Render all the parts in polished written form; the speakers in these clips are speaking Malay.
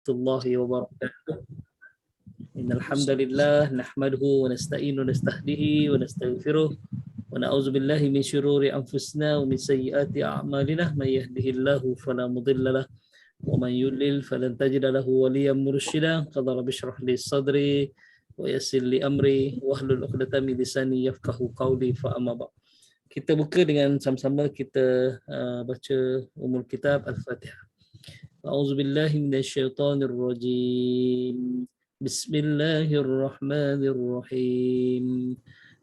warahmatullahi wabarakatuh. Innal hamdalillah nahmaduhu wa nasta'inu wa nastahdihi wa nastaghfiruh wa na'udzu billahi min syururi anfusina wa min sayyiati a'malina may yahdihillahu fala mudilla lahu wa man yudlil falan tajida lahu waliyyan mursyida. Qala rabbi shrah li sadri wa yassir li amri wahlul 'uqdatam min lisani yafqahu qawli. Fa amma ba'd. Kita buka dengan sama-sama kita baca umul kitab Al-Fatihah. أعوذ بالله من الشيطان الرجيم بسم الله الرحمن الرحيم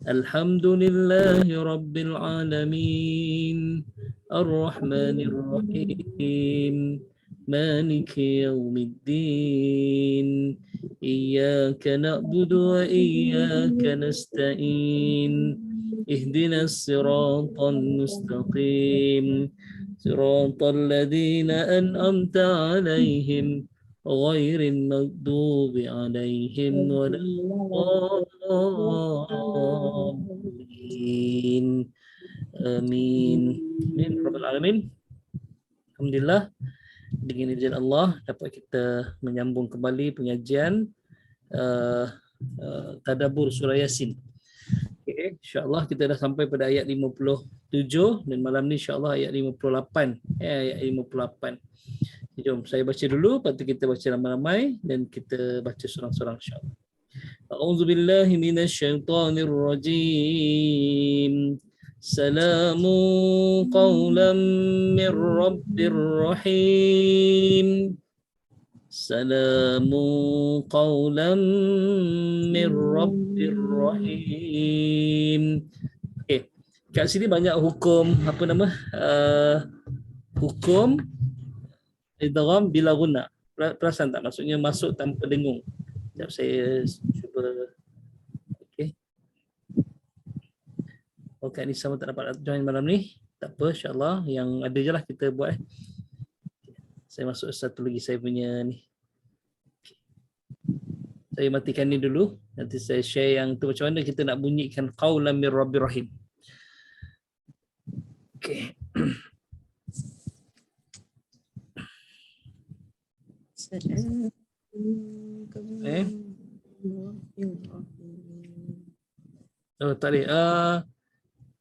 الحمد لله رب العالمين الرحمن الرحيم مالك يوم الدين إياك نعبد وإياك نستعين اهدنا الصراط المستقيم صراط الذين أنعمت عليهم غير المغضوب عليهم ولا الضالين آمين آمين رب العالمين. Alhamdulillah, dengan izin Allah dapat kita menyambung kembali pengajian tadabbur surah Yasin. Okay, insya-Allah kita dah sampai pada ayat 57 dan malam ni insya-Allah ayat 58. Ayat 58. Jom saya baca dulu, lepas tu kita baca ramai-ramai dan kita baca seorang-seorang insya-Allah. A'udzubillahi minasyaitonir rajim. Salamun qawlan mir rabbir rahim. Salamun qawlan mir rabbir rahim. Okey. Kat sini banyak hukum apa nama? Hukum idgham bila guna. Perasan tak maksudnya masuk tanpa dengung. Sekejap saya cuba. Okey. Okey, ni sama tak dapat join malam ni. Tak apa, insya-Allah yang ada je lah kita buat. Saya masuk satu lagi saya punya ni. Saya matikan ni dulu. Nanti saya share yang tu macam mana kita nak bunyikan qaulan mir rabbir rahim. Okey. Oh, tak boleh.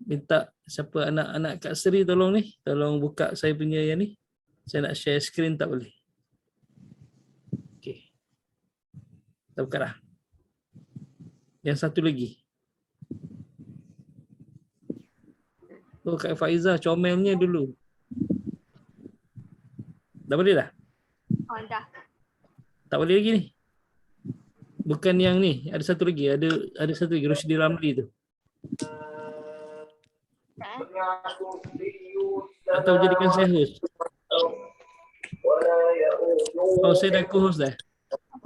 Minta siapa anak-anak Kak Seri tolong ni. Tolong buka saya punya yang ni. Saya nak share screen tak boleh. Okey. Kita buka dah. Yang satu lagi. Oh, Kak Faiza comelnya dulu. Dah boleh dah? Oh, dah. Tak boleh lagi ni. Bukan yang ni, ada satu lagi, ada satu lagi Rusdi Ramli tu. Atau jadikan saya host. Oh, saya dah co-host dah.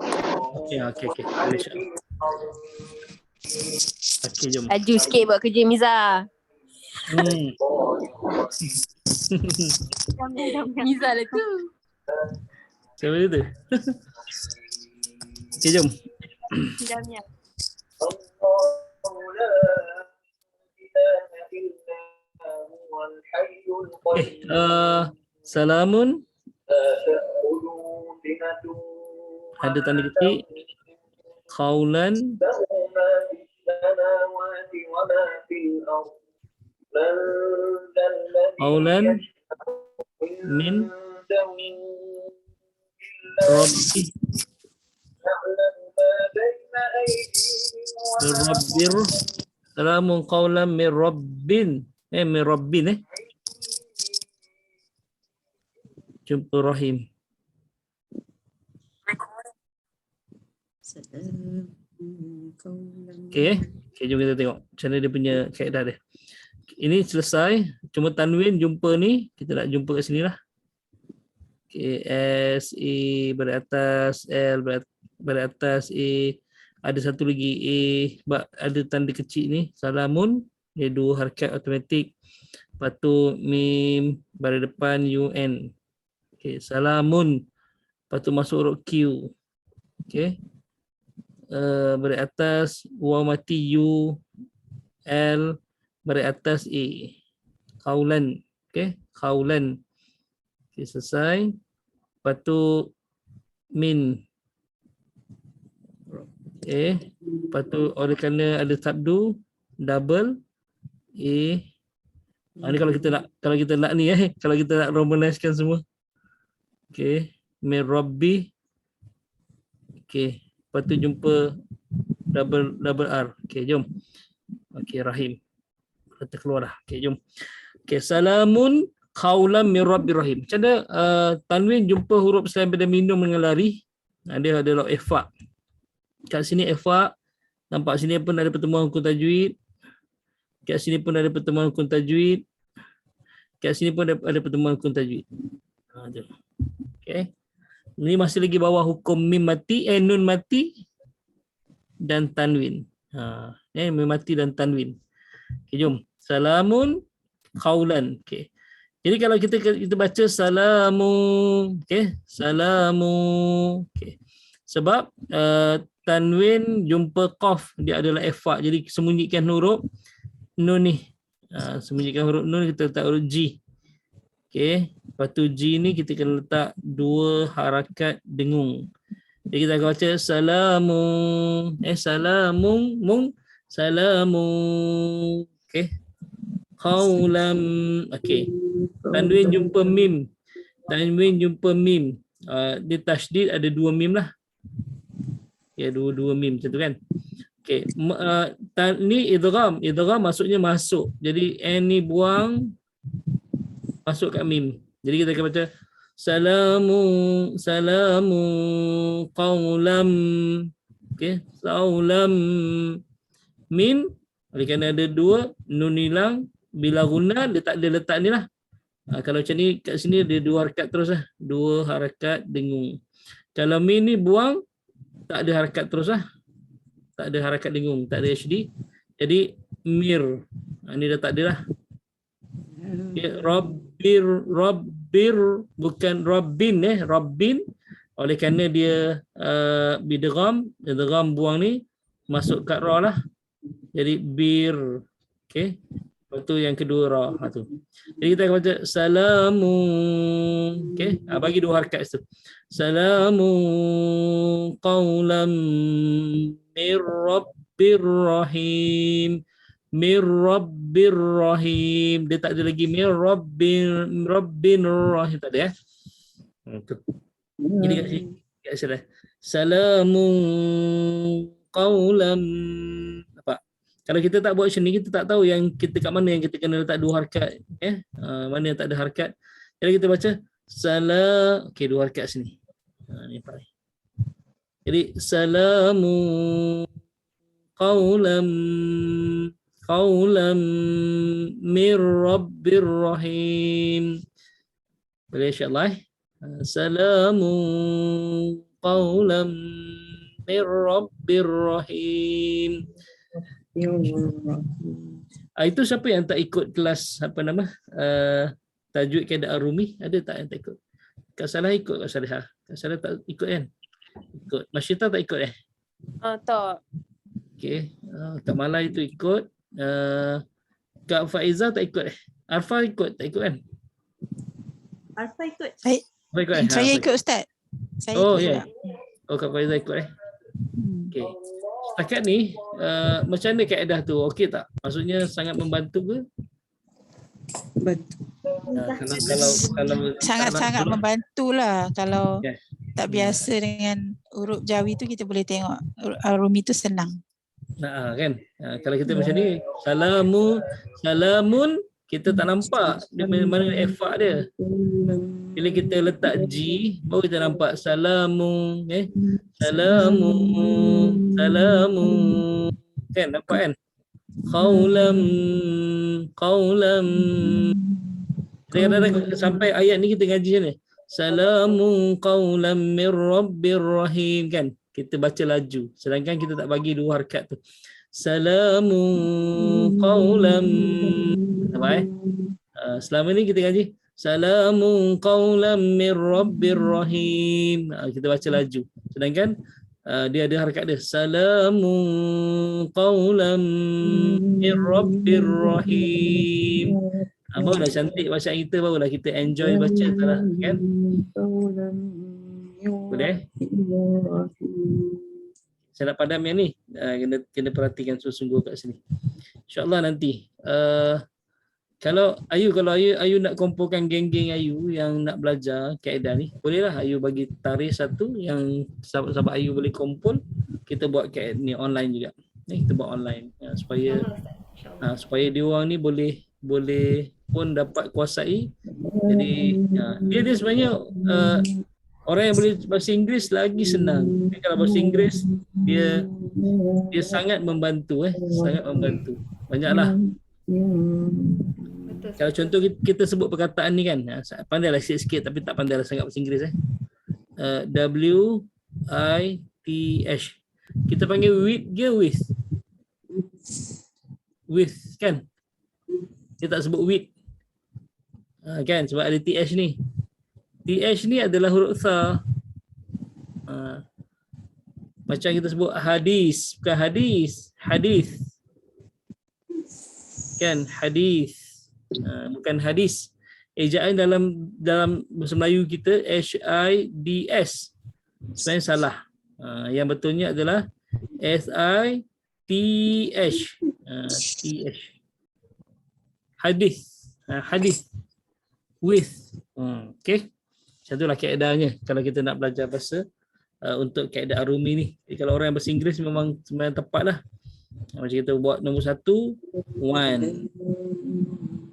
Okey. Boleh insya-Allah. Okey, jom. Laju sikit buat kerja Miza. Miza lah tu. Siapa dia tu? Okey, jom. Jamnya. Salamun. Ada tanda ketik. Qaulan min Rabbi Rabbir. Salamun qaulan min Rabbin. Min Rabbin Jumpa Rahim. Okey, jom kita tengok macam mana dia punya kaedah dia. Ini selesai, cuma tanwin jumpa ni, kita nak jumpa kat sini lah. Okay, S, E beratas, L beratas, A. Ada satu lagi A, ada tanda kecil ni, salamun, dia dua harakat automatik. Lepas tu mim, baris depan UN. Okay, salamun. Lepas tu masuk huruf Q. Okay. Baris atas, waw mati U, L, baris atas A. Qaulan. Okay, qaulan. Okay, selesai. Lepas tu min. Lepas tu oleh kerana ada sabdu double ni kalau kita nak ni kalau kita nak romanizekan semua. Min rabbi. Lepas tu jumpa double R. Jom. Rahim. Kita keluar dah. Jom. Salamun qaulan min rabbir rahim. Macam mana tanwin jumpa huruf selain daripada minum dengan lari? Dia adalah ikhfa. Kat sini ikhfa. Nampak sini pun ada pertemuan hukum tajwid. Kat sini pun ada pertemuan hukum tajwid. Kat sini pun ada pertemuan hukum tajwid. Ini masih lagi bawah hukum mim mati, nun mati dan tanwin. Mim mati dan tanwin. Jom. Salamun qaulan. Jadi kalau kita baca salamu, salamu. Sebab tanwin jumpa qaf, dia adalah ikhfa. Jadi sembunyikan huruf nun ni. Sembunyikan huruf nun, kita letak huruf G. Lepas tu G ni kita kena letak 2 harakat dengung. Jadi kita akan baca salamu, salamu, salamu. Qaulam. Tanwin jumpa mim. Tanwin jumpa mim. Dia tasydid ada 2 mim lah. Dua mim macam tu kan. Ni idgham. Idgham maksudnya masuk. Jadi n ni buang, masuk kat mim. Jadi kita akan baca salamu, salamu qaulam. Qaulam min. Oleh kerana ada 2 nun hilang, bila guna dia tak ada letak ni lah. Kalau macam ni kat sini dia 2 harakat terus lah. 2 harakat dengung. Kalau min ni buang, tak ada harakat terus lah. Tak ada harakat dengung, tak ada HD. Jadi mir. Ni dah tak ada lah. Rabbir bukan Rabbin Rabbin. Oleh kerana dia bidgham buang ni, masuk kat ra lah. Jadi bir. Lepas tu yang kedua ra tu. Jadi kita akan baca salamu. Bagi 2 harakat tu. Salamu qaulam mir rabbir rahim. Mir rabbir rahim. Dia tak ada lagi mir rabbin rahim, tak ada Jadi kat sini salamu qaulam. Kalau kita tak buat macam ni, kita tak tahu yang kita kat mana yang kita kena letak 2 harakat. Mana yang tak ada harakat. Jadi kita baca salam. 2 harakat sini. Ni pakai. Jadi salamu qaulam mir rabbir rahim. Boleh insya-Allah. Salamu qaulam mir rabbir rahim. Itu siapa yang tak ikut kelas tajwid kaedah Ar-Rumi? Ada tak yang tak ikut? Kak Salah ikut, Kak Salihah. Kak Salah tak ikut kan? Ikut. Masyita tak ikut Tak. Kak Malai itu ikut. Kak Faiza tak ikut Arfa ikut, tak ikut kan? Arfa ikut. Saya ikut Ustaz. Saya ikut. Kak Faiza ikut Setakat ni macam mana kaedah tu? Okey tak? Maksudnya sangat membantu ke? Kalau sangat-sangat membantulah. Kalau tak biasa dengan huruf Jawi tu, kita boleh tengok Ar-Rumi tu senang. Kan? Kalau kita macam ni, salamun, kita tak nampak dia mana ikhfa dia. Bila kita letak G, baru kita nampak salamu, salamu. Kan nampak kan? Qaulam. Kadang-kadang sampai ayat ni kita ngaji macam ni. Salamu qaulam mir rabbir rahim, kan? Kita baca laju. Sedangkan kita tak bagi 2 harakat tu. Salamu qaulam. Nampak selama ni kita ngaji salamu qaulam mir rabbir rahim. Kita baca laju. Sedangkan dia ada harakat dia. Salamu qaulam mir rabbir rahim. Barulah cantik bacaan kita, barulah kita enjoy baca kan. Boleh? Saya nak padam yang ni. Kena perhatikan sungguh-sungguh kat sini. InsyaAllah nanti. Kalau Ayu nak kumpulkan geng-geng Ayu yang nak belajar kaedah ni, bolehlah Ayu bagi tarikh satu yang sahabat-sahabat Ayu boleh kumpul. Kita buat kaedah ni online juga. Kita buat online supaya dia orang ni boleh pun dapat kuasai. Jadi dia sebenarnya orang yang boleh bahasa Inggeris lagi senang. Kalau bahasa Inggeris dia sangat membantu sangat membantu. Banyaklah. Kalau contoh kita sebut perkataan ni kan, pandailah sikit-sikit tapi tak pandailah sangat bahasa Inggeris WITH. Kita panggil with ke with? With kan? Kita tak sebut with. Kan sebab ada TH ni. TH ni adalah huruf tha. Macam kita sebut hadis, bukan hadis, hadis. Kan hadis. Bukan hadis. Ejaan dalam bahasa Melayu kita HIDS. Sebenarnya salah. Yang betulnya adalah SITH. TH. Hadis. Hadis. With. Okay. Macam itulah kaedahnya kalau kita nak belajar bahasa untuk kaedah Arumi ni. Jadi kalau orang yang bahasa Inggeris memang tepat lah. Macam kita buat nombor 1, 1.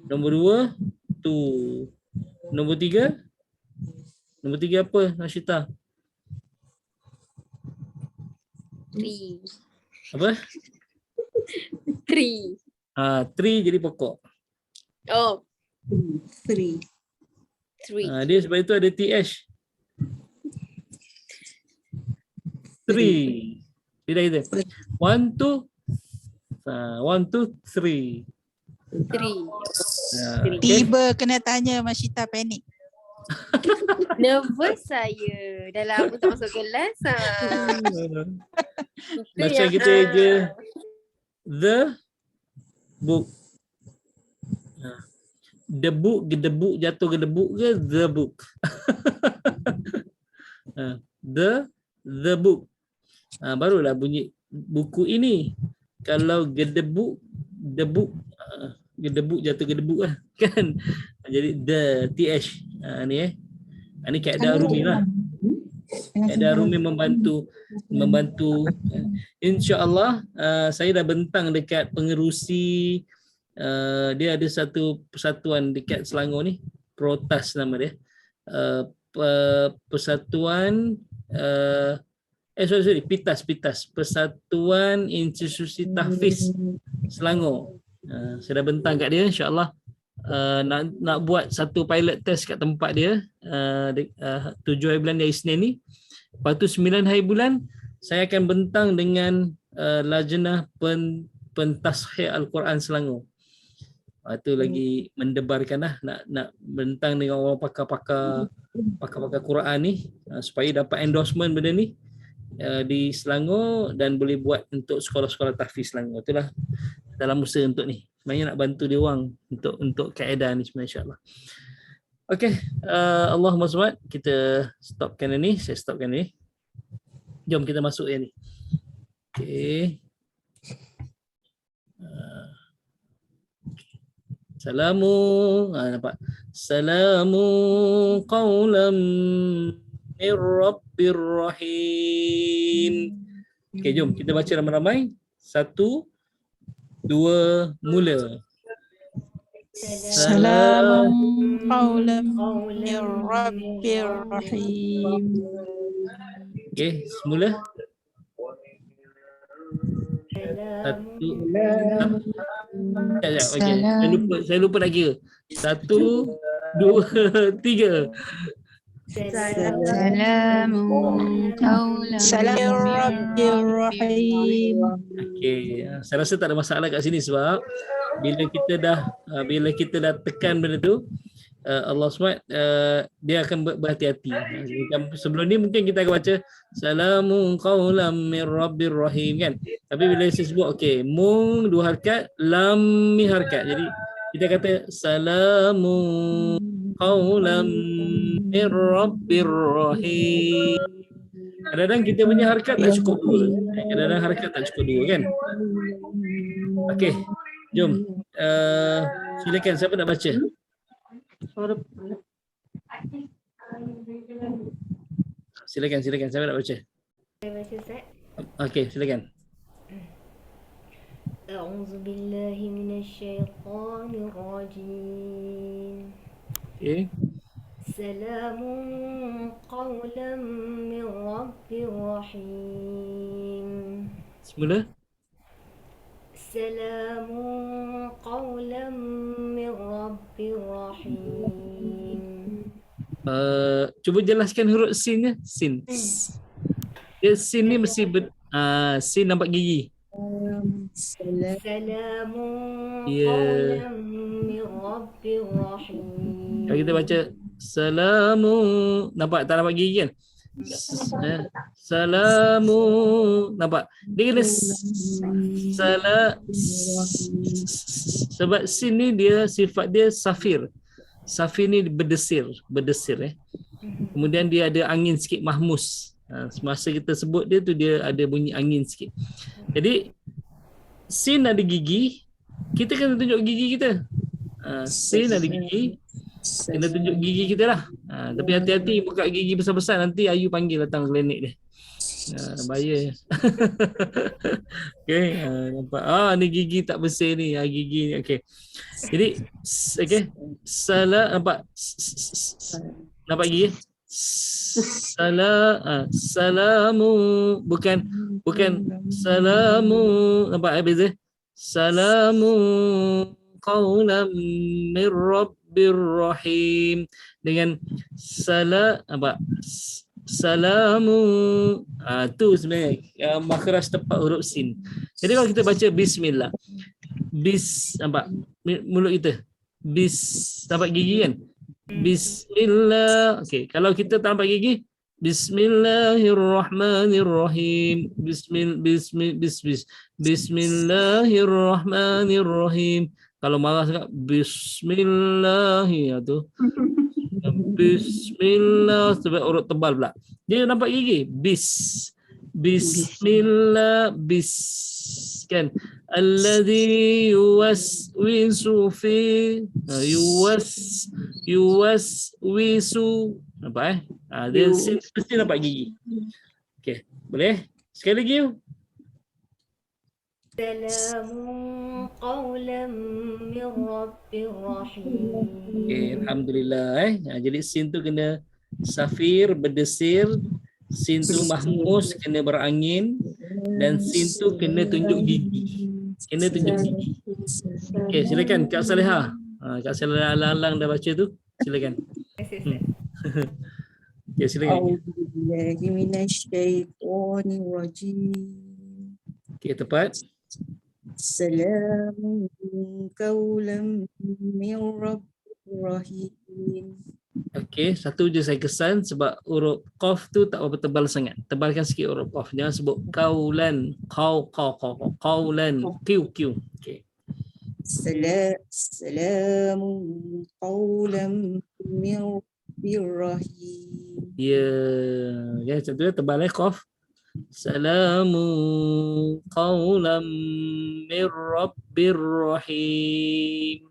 Nombor 2, 2. Nombor 3? Nombor 3 apa, Nashita? 3. Apa? 3. 3 jadi pokok. Oh. 3. Dia sebab itu ada TH. 3. Tidak kita. 1, 2, 3. 3. Tiba kena tanya Mashita panik. Nervous saya. Dah lama tak masuk kelas. Macam kita je the book. The book, gedebuk jatuh gedebuk ke the book? The book. Barulah bunyi buku ini. Kalau gedebuk, debuk, gedebuk jatuh gedebuk lah kan. Jadi the TH ni ni kaedah Arumi lah. Kaedah Arumi membantu. InsyaAllah saya dah bentang dekat pengerusi. Dia ada satu persatuan dekat Selangor ni, Protas nama dia. Persatuan PITAS, Persatuan Institusi Tahfiz Selangor. Saya dah bentang kat dia, insya-Allah nak buat satu pilot test kat tempat dia 7 hari bulan dari Isnin ni. Lepas tu 9 hari bulan saya akan bentang dengan Lajnah Pentashih Al-Quran Selangor. Itu lagi mendebarkan lah, nak bentang dengan orang pakar-pakar Quran ni supaya dapat endorsement benda ni di Selangor dan boleh buat untuk sekolah-sekolah tahfiz Selangor. Itulah dalam usaha untuk ni. Sebenarnya nak bantu dia orang untuk kaedah ni sebenarnya, insya-Allah. Okey, Allahumma salli. Kita stopkan ini, saya stopkan ini. Jom kita masuk yang ni. Okey. Salamu, nampak? Salamu qawlam min Rabbir Rahim. Okey, jom kita baca ramai-ramai. 1, 2, mula. Salamu qawlam min Rabbir Rahim. Okey, semula. 1. Okey, saya lupa nak kira. 1, 2, 3. Salamun Rabbir Rahim. Okey, saya rasa tak ada masalah kat sini sebab bila kita dah tekan benda tu, Allah SWT dia akan berhati-hati. Sebelum ni mungkin kita akan baca Salamun qawlam min Rabbir Rahim kan. Tapi bila saya sebut okey, mung 2 harakat, lam mi harakat. Jadi kita kata Salamun qawlam mir rabbir rahim. Kadang-kadang kita punya harakat tak cukup dua. Kadang-kadang harakat tak cukup dua kan. Okey, jom. Silakan siapa nak baca? Silakan siapa nak baca? Saya baca Ustaz. Okey, silakan. أعوذ بالله من الشيطان الرجيم. Okey. سلام قولا من رب رحيم. Semula. سلام قولا من رب رحيم. Cuba jelaskan huruf sin-nya. Sin. Dia sin ni mesti sin nampak gigi. سلام Ya. قولا من رب رحيم. Kalau kita baca salamu, tak nampak gigi kan? Salamu, nampak? Dia kena sebab sin ni dia sifat dia safir. Safir ni berdesir. Kemudian dia ada angin sikit, mahmus. Semasa kita sebut dia tu dia ada bunyi angin sikit. Jadi sin ada gigi, kita kena tunjuk gigi kita. Sin ada gigi, kena tunjuk gigi kita lah. Tapi hati-hati buka gigi besar-besar, nanti Ayu panggil datang klinik dia. Bahaya. Okey, nampak. Ni gigi tak bersih ni, gigi ni. Okey. Jadi okey, nampak? Nampak gigi? Salamu, bukan salamu, nampak beza? Salamu qaulam mir rabbir rahim, dengan salamu, tu sebenarnya makhraj tepat huruf sin. Jadi kalau kita baca bismillah, nampak mulut kita, nampak gigi kan? Bismillah. Okey, kalau kita tak nampak gigi, Bismillahirrahmanirrahim. Bismillahirrahmanirrahim. Kalau marah sangat, Bismillah tu. Bismillah, sebab urut tebal pula. Dia nampak gigi. Bismillah, kan? Alladhi yuwaswisu fi yuwaswisu, nampak dia mesti nampak gigi. Okey, boleh? Sekali lagi yuk. سلام قولا من رب رحيم. Okey, alhamdulillah. Jadi sin tu kena safir, berdesir, sin tu mahmus, kena berangin, dan sin tu kena tunjuk gigi. Okey, silakan Kak Salihah. Kak Salihah alang-alang dah baca tu. Silakan. Ya, silakan. A'udzubillahi minasyaitonirrajim. Okey, tepat. Salamun qaulan min rabbir rahim. Okey, satu je saya kesan sebab huruf qaf tu tak berapa tebal sangat. Tebalkan sikit huruf qaf. Jangan sebut qaulan, qaulan, q. Okey. Salamun qaulan min rabbir rahim. Ya, satu tebal qaf. Salamu qaulam mir rabbir rahim.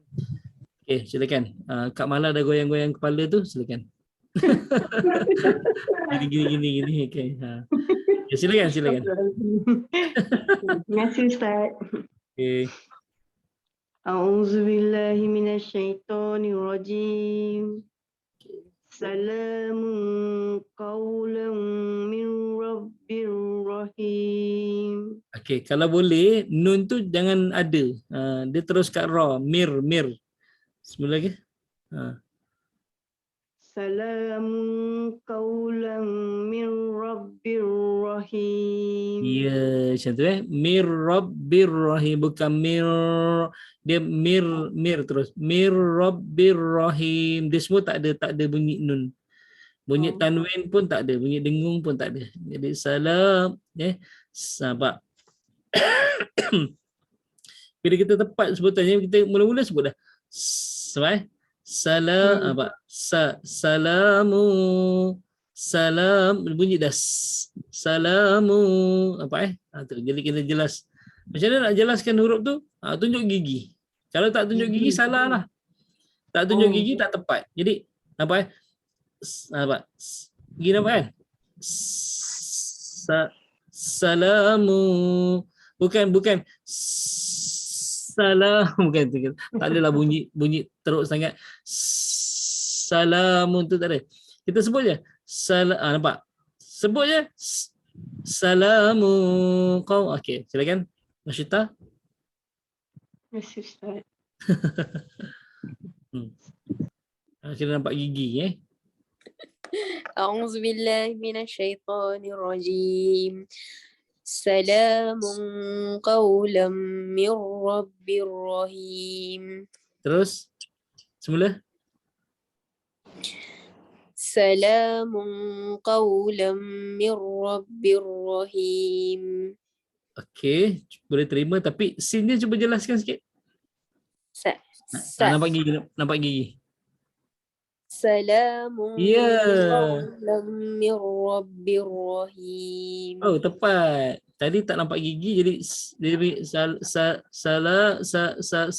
Okey, silakan. Kak Mala dah goyang-goyang kepala tu, silakan. Gini. Okey. Ya, silakan. Terima kasih Ustaz. Okey. A'udzubillahi minasyaitonirrajim. Salamun qaulan min rabbir rahim. Okey, kalau boleh nun tu jangan ada. Dia terus kat ra, mir. Semula lagi. Salamun qaulan min rabbir rahim. Ya, macam tu Mir rabbir rahim, bukan mir. Dia mir terus. Mir rabbir rahim. Dia semua tak ada bunyi nun. Bunyi tanwin pun tak ada, bunyi dengung pun tak ada. Jadi salam, sahabat. Bila kita tepat sebutannya, kita mula-mula sebut dah. Apa? Salamu. Salam bunyi dah. Salamu apa tu. Jadi kita jelas. Macam mana nak jelaskan huruf tu? Tunjuk gigi. Kalau tak tunjuk gigi salah lah. Tak tunjuk gigi tak tepat. Jadi apa? Apa? Gigi nampak kan? Salamu. Bukan salam, bukan tu. Tak adalah bunyi teruk sangat. Salamun tu tak ada. Kita sebut je. Nampak? Sebut je. Salamu kau. Okey, silakan. Masyita. Yes, Ustaz. Kita nampak gigi أعوذ بالله من الشيطان الرجيم سلام قولا من رب رحيم. Terus semula. سلام قولا من رب رحيم. Okey, boleh terima tapi sin dia cuba jelaskan sikit. Nampak gigi. سلام Ya. قولا من رب رحيم. Oh, tepat. Tadi tak nampak gigi jadi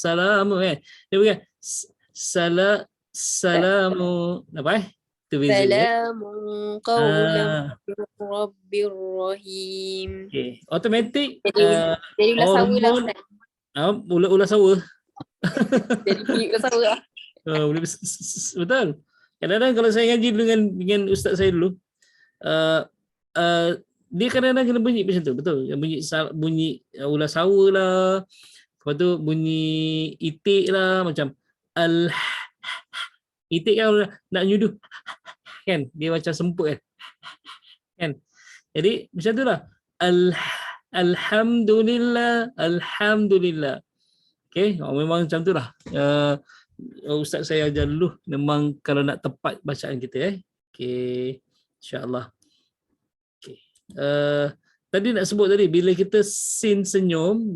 salamu kan. Dia bukan salamu apa tu beza. سلام قولا من رب رحيم. Okey, automatik Jadi ulas sawa lah hormon Ustaz. ulas sawa. Jadi ulas sawa lah. Boleh betul. Kadang-kadang kalau saya ngaji dulu dengan ustaz saya dulu, dia kadang-kadang kena bunyi macam tu, betul. Bunyi ulas sawa lah. Lepas tu bunyi itik lah, macam itik kan nak nyuduh kan, dia macam semput kan. Jadi macam tu lah. Alhamdulillah. Okey, memang macam tu lah. Ustaz saya ajar dulu memang kalau nak tepat bacaan kita Okey, insya-Allah. Okey. Tadi nak sebut tadi bila kita senyum,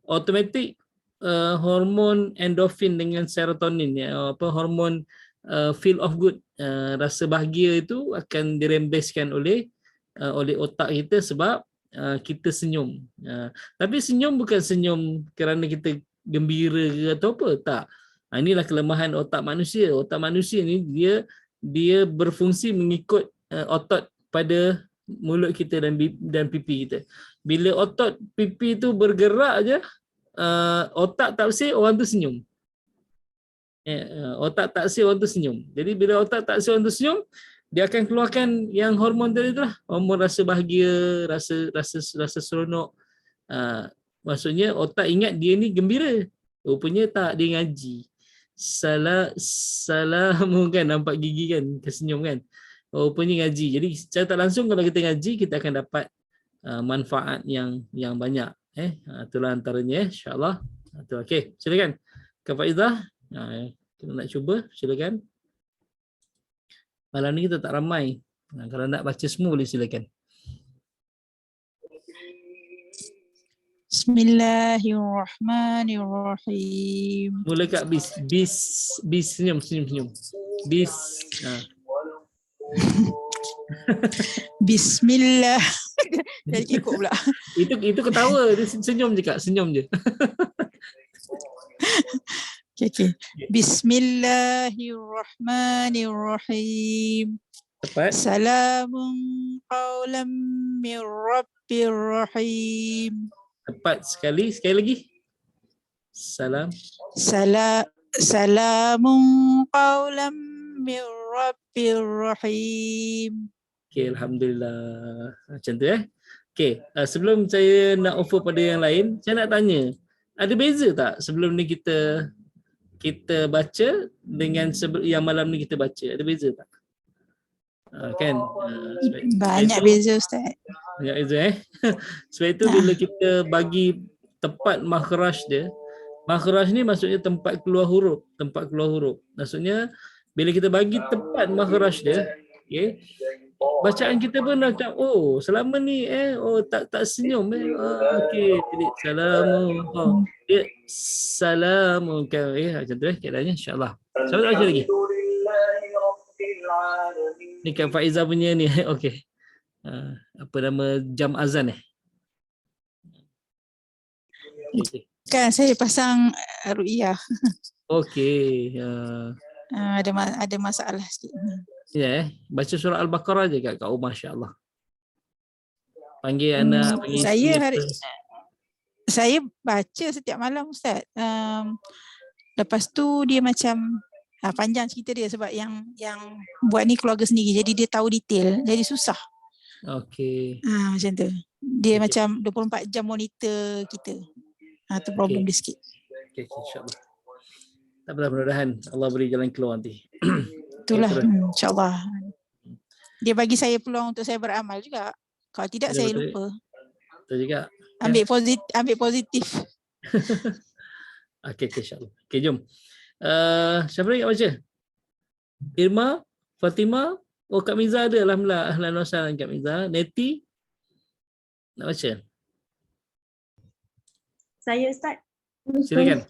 automatik hormon endorfin dengan serotonin hormon feel of good, rasa bahagia itu akan dirembeskan oleh otak kita sebab kita senyum. Tapi senyum bukan senyum kerana kita gembira ke atau apa, tak. Inilah kelemahan otak manusia. Otak manusia ni dia berfungsi mengikut otot pada mulut kita dan pipi kita. Bila otot pipi tu bergerak aja, otak tak bersih, orang tu senyum. Otak tak bersih, orang tu senyum. Jadi bila otak tak bersih, orang tu senyum, dia akan keluarkan yang hormon tadi tu lah, hormon rasa bahagia, rasa seronok. Maksudnya otak ingat dia ni gembira. Rupanya tak, dia ngaji. Salamu kan, nampak gigi kan, tersenyum kan. Rupanya ngaji. Jadi secara tak langsung kalau kita ngaji, kita akan dapat manfaat yang banyak. Itulah antaranya insya-Allah. Okey, silakan. Kak Faizah, kita nak cuba, silakan. Malam ni kita tak ramai. Kalau nak baca semua boleh silakan. Bismillahirrahmanirrahim. Mula kat bis senyum. Bis. Bismillah. Jadi ikut pula. Itu ketawa, dia senyum je Kak, senyum je. Okay. Bismillahirrahmanirrahim. Tepat. Salamun qawlam min rabbir rahim. Tepat sekali lagi. Salamun qawlam min rabbir rahim. Okey, alhamdulillah. Macam tu Okey, sebelum saya nak offer pada yang lain, saya nak tanya, ada beza tak sebelum ni kita baca dengan yang malam ni kita baca? Ada beza tak? Kan? Banyak beza Ustaz. Banyak beza Sebab itu bila kita bagi tepat makhraj dia, makhraj ni maksudnya tempat keluar huruf. Maksudnya bila kita bagi tepat makhraj dia, okey, bacaan kita pun macam oh selama ni tak senyum okey jadi dia salamun macam tu keadaannya insyaallah. Siapa nak baca lagi? Ni Kak Faiza punya ni okey. Apa nama jam azan okey. Kan saya pasang ru'yah. Okey. Ada masalah sikit. Ya, baca surah Al-Baqarah je kat rumah insya-Allah. Panggil anak, panggil saya baca setiap malam Ustaz. Lepas tu dia macam panjang cerita dia sebab yang buat ni keluarga sendiri. Jadi dia tahu detail. Jadi susah. Okey. Macam tu. Dia macam 24 jam monitor kita. Tu problem dia sikit. Okey, insya-Allah. Tak apa, mudah-mudahan Allah beri jalan keluar nanti. Itulah insya-Allah. Dia bagi saya peluang untuk saya beramal juga. Kalau tidak saya lupa. Betul juga. Ambil positif. Okey, insya-Allah. Okey, jom. Siapa lagi nak baca? Irma, Fatimah, Kak Miza ada. Alhamdulillah, ahlan wa sahlan Kak Miza. Neti nak baca? Saya Ustaz. Silakan.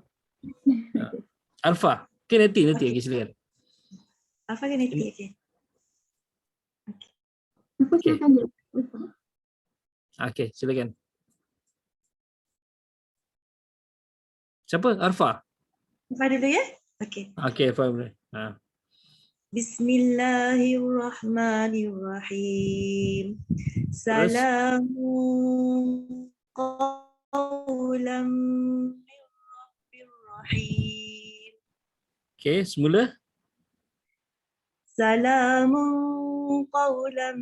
Alfa. Okey, Neti okey silakan. Alfa ke Neti? Okey. Okey, silakan. Siapa? Arfa. Alfa dulu ya? Okey. Okey, Arfa boleh. Bismillahirrahmanirrahim. Salamun qawlan min rabbir rahim. Okey, semula. Salamun qawlan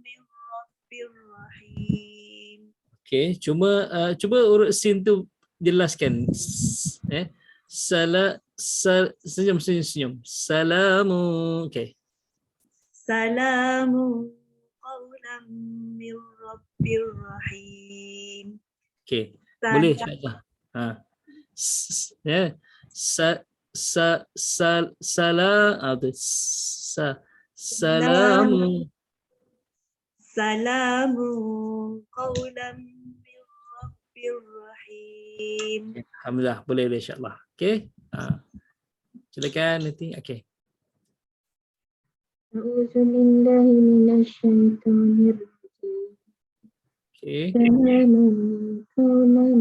min rabbir rahim. Okey, cuba urut sin tu jelaskan. Senyum. Salamu. Okey. Salamun qawlan min rabbir rahim. Okey. Boleh insya-Allah. Salamu. Salamun qawlan min rabbir rahim. Alhamdulillah, boleh insya-Allah. Okey. Silakan nanti. Okey. A'udzu billahi minasyaitonir rajim. Okey. Salamun qawlan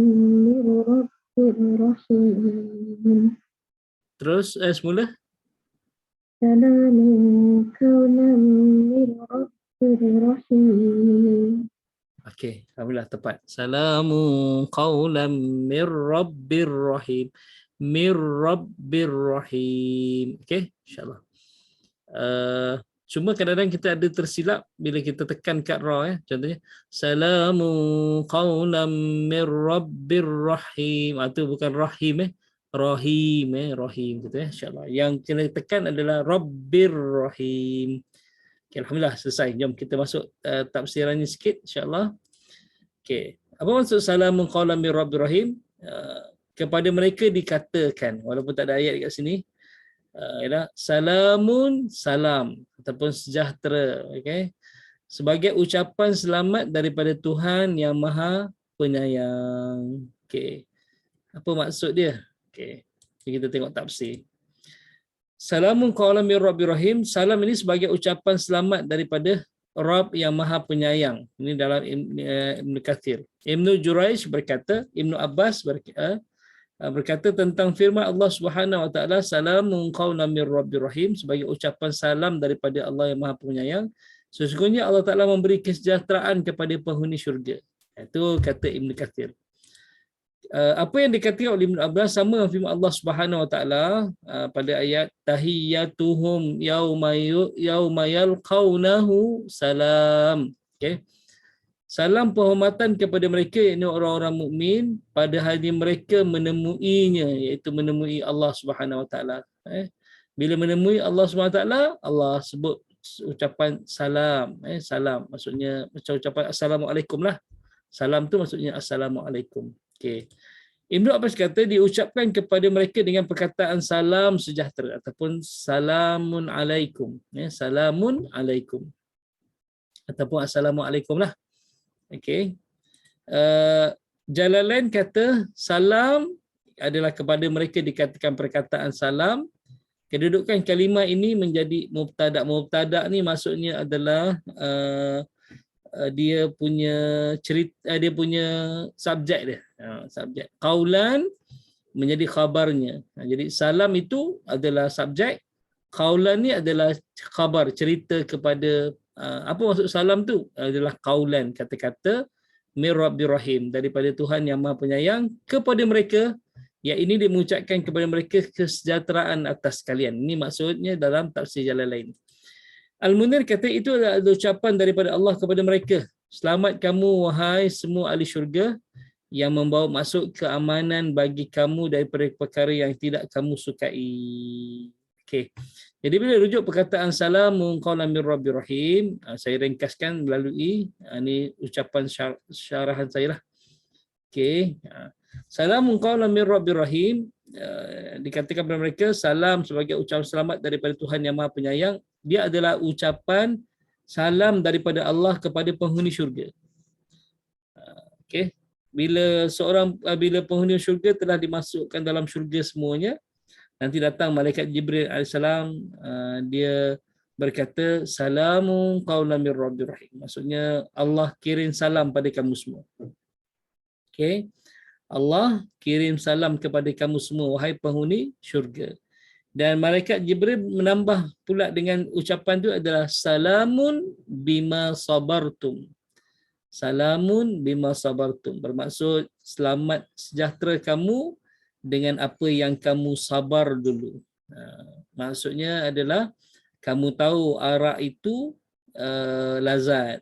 min rabbir rahim. Terus semula. Salamun qawlan min rabbir rahim. Okey, alhamdulillah tepat. Salamun qawlan mir rabbir rahim. Mir rabbir rahim. Okey, insya-Allah. Cuma kadang-kadang kita ada tersilap bila kita tekan kat ra contohnya salamun qawlan mir rabbir rahim. Itu bukan rahim rahim gitu insya-Allah. Yang kena tekan adalah rabbir rahim. Okay, alhamdulillah selesai. Jom kita masuk tafsirannya sikit insya-Allah. Okey. Apa maksud salamun qawlan mir rabbir rahim? Kepada mereka dikatakan walaupun tak ada ayat dekat sini ialah salamun salam ataupun sejahtera, okey, sebagai ucapan selamat daripada Tuhan yang Maha Penyayang. Okey. Apa maksud dia? Okey. Kita tengok tafsir. Salamun qawlan mir rabbir rahim. Salam ini sebagai ucapan selamat daripada Rabb yang Maha Penyayang. Ini dalam Ibn Kathir. Ibnu Jurayj berkata, Ibnu Abbas berkata tentang firman Allah Subhanahu wa taala salamun qawlan mir rabbir rahim sebagai ucapan salam daripada Allah yang Maha Penyayang. Sesungguhnya Allah Taala memberi kesejahteraan kepada penghuni syurga. Itu kata Ibn Kathir. Apa yang dikatakan oleh Ibn Abbas sama dengan firman Allah Subhanahu wa taala pada ayat tahiyyatuhum yauma yalqaunahu salam. Okey. Salam penghormatan kepada mereka iaitu orang-orang mukmin pada hari mereka menemuinya, iaitu menemui Allah Subhanahu wa taala. Bila menemui Allah Subhanahu wa taala, Allah sebut ucapan salam. Salam maksudnya macam ucapan assalamualaikum lah. Salam tu maksudnya assalamualaikum. Okey. Ibnu Abbas kata diucapkan kepada mereka dengan perkataan salam sejahtera ataupun salamun alaikum. Salamun alaikum. ataupun assalamualaikum lah. Okey. Jalalain kata salam adalah kepada mereka dikatakan perkataan salam. Kedudukan kalimah ini menjadi mubtada'. Mubtada' ni maksudnya adalah dia punya cerita, dia punya subjek dia. Subjek. Qaulan menjadi khabarnya. Jadi salam itu adalah subjek, qaulan ni adalah khabar, cerita kepada apa maksud salam tu? Adalah qaulan, kata-kata mir Rabbir Rahim, daripada Tuhan yang Maha Penyayang kepada mereka, yang ini dia mengucapkan kepada mereka kesejahteraan atas kalian. Ini maksudnya dalam tafsir Jalalain. Al-Munir kata itu adalah ucapan daripada Allah kepada mereka. Selamat kamu wahai semua ahli syurga yang membawa masuk keamanan bagi kamu daripada perkara yang tidak kamu sukai. Okey. Jadi bila rujuk perkataan salamun qaulan mir Rabbir Rahim, saya ringkaskan melalui ini ucapan syarahan saya lah. Okey. Salamun qaulan mir Rabbir Rahim, dikatakan kepada mereka salam sebagai ucapan selamat daripada Tuhan yang Maha Penyayang. Dia adalah ucapan salam daripada Allah kepada penghuni syurga. Okey. Bila penghuni syurga telah dimasukkan dalam syurga semuanya, nanti datang malaikat Jibril AS, dia berkata salamun qaulan mir Rabbir Rahim. Maksudnya Allah kirim salam pada kamu semua. Okey. Allah kirim salam kepada kamu semua wahai penghuni syurga. Dan malaikat Jibril menambah pula dengan ucapan itu adalah salamun bima sabartum. Salamun bima sabartum, bermaksud selamat sejahtera kamu dengan apa yang kamu sabar dulu. Maksudnya adalah kamu tahu arak itu lazat,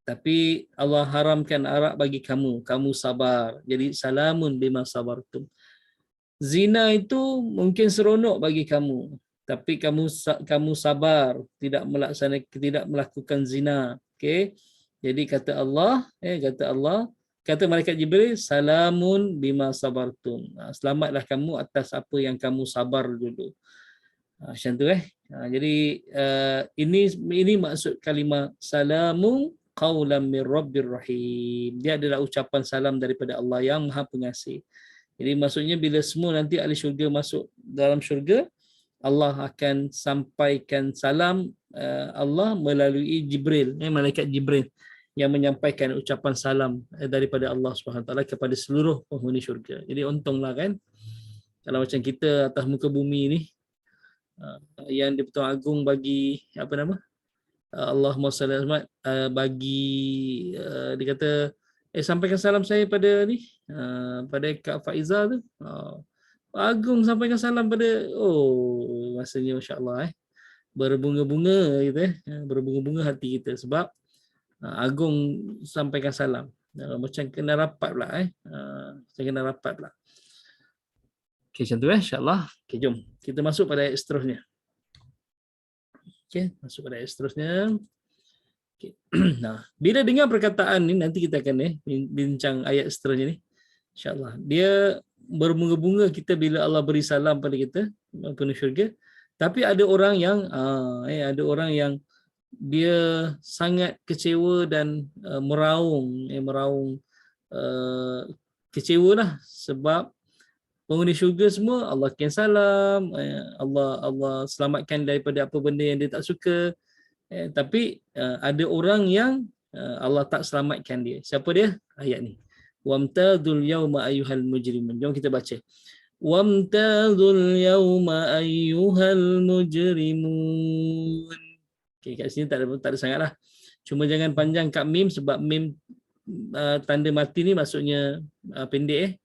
tapi Allah haramkan arak bagi kamu, kamu sabar. Jadi salamun bima sabartum. Zina itu mungkin seronok bagi kamu, tapi kamu sabar, tidak melakukan zina. Okey. Jadi kata Allah, kata malaikat Jibril, salamun bima sabartum. Selamatlah kamu atas apa yang kamu sabar dulu. Macam tu Jadi ini maksud kalimah salamun qaulan mir Rabbir Rahim. Dia adalah ucapan salam daripada Allah yang Maha Pengasih. Jadi maksudnya bila semua nanti ahli syurga masuk dalam syurga, Allah akan sampaikan salam Allah melalui Jibril, malaikat Jibril, yang menyampaikan ucapan salam daripada Allah SWT kepada seluruh penghuni syurga. Jadi untunglah kan, kalau macam kita atas muka bumi ni, yang di-Pertuan Agong bagi apa nama, Allahumma salli alaihi bagi dia kata sampaikan salam saya pada ni, pada Kak Faiza tu, Agong sampaikan salam pada, rasanya masya-Allah berbunga-bunga gitu berbunga-bunga hati kita sebab Agong sampaikan salam. Macam kena rapat pula macam kena rapat pula. Okey, macam tu insya-Allah. Okey, jom kita masuk pada ayat seterusnya. Okey, masuk pada ayat seterusnya. Okey. Nah, bila dengar perkataan ni nanti kita akan bincang ayat seterusnya ni. Insya-Allah. Dia berbunga-bunga kita bila Allah beri salam pada kita penuh syurga. Tapi ada orang yang dia sangat kecewa dan meraung kecewalah sebab penghuni syurga semua Allah kirim salam, Allah selamatkan daripada apa benda yang dia tak suka, tapi ada orang yang Allah tak selamatkan dia. Siapa dia? Ayat ni, wamtazul yauma ayyuhal mujrimun. Jom kita baca. Wamtazul yauma ayyuhal mujrimun. Okay, kat sini tak ada sangatlah. Cuma jangan panjang kat mim sebab mim tanda mati ni maksudnya pendek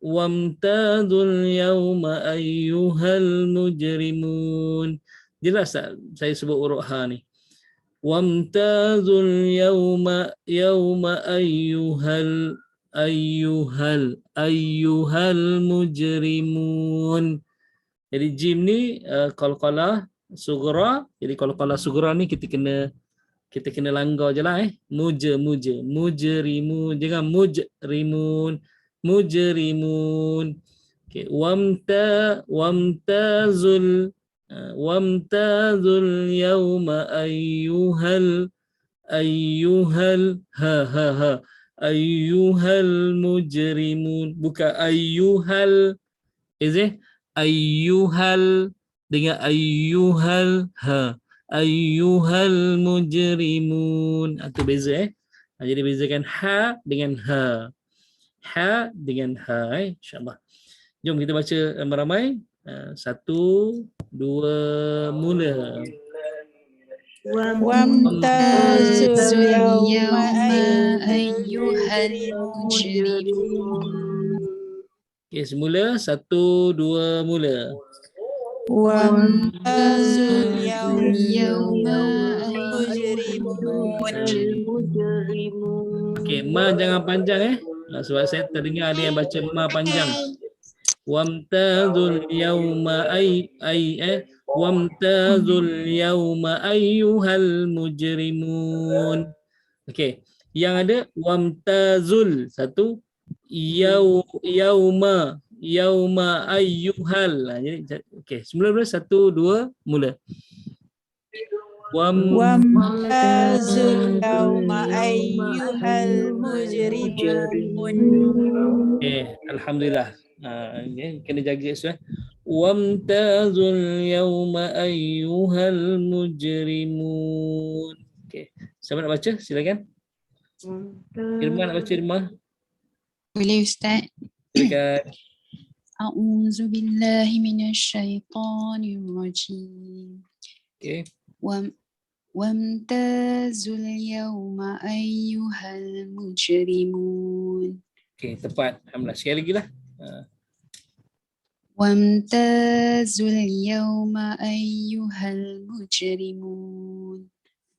Wamtazul yauma ayyuhal mujrimun. Jelas tak saya sebut huruf ha ni? Wamtazul yauma ayyuhal mujrimun. Jadi jim ni qalqalah sughra. Jadi qalqalah sughra ni kita kena langgar je lah mujrimun, jangan mujrimun. Okey, wamtazul Wamtazul yawma ayyuhal ayyuhal mujrimun, bukan ayyuhal, is it ayyuhal dengan ayyuhal ayyuhal mujrimun, itu beza jadi bezakan ha dengan ha dengan ha insyaallah. Jom kita baca ramai-ramai. 1, 2 mula. Wamtazul yawma ayyuhal mujrimun. Okey, semula 1, 2 mula. Wamtazul yawma mujrimun. Okey, ma jangan panjang sebab saya terdengar ada yang baca ma panjang. Wamtazul yawma wamtazul yawma ayyuhal mujrimun. Okey, yang ada wamtazul, 1, yauma ayyuhal. Jadi okey, semula 1, 2 mula. Wamtazul yawma ayyuhal mujrimun. Okey, alhamdulillah. Kena jaga sudah. Wamtazul yawma ayyuhal mujrimun. Okey, siapa nak baca? Silakan. Irma nak baca, Irma? Boleh Ustaz. Silakan. A'udzu billahi minasyaitonir rajim. Okey. Wamtazul yawma ayyuhal mujrimun. Okey, tepat. Alhamdulillah. Sekali lagi lah. Wamtazul yawma ayyuhal mujrimun.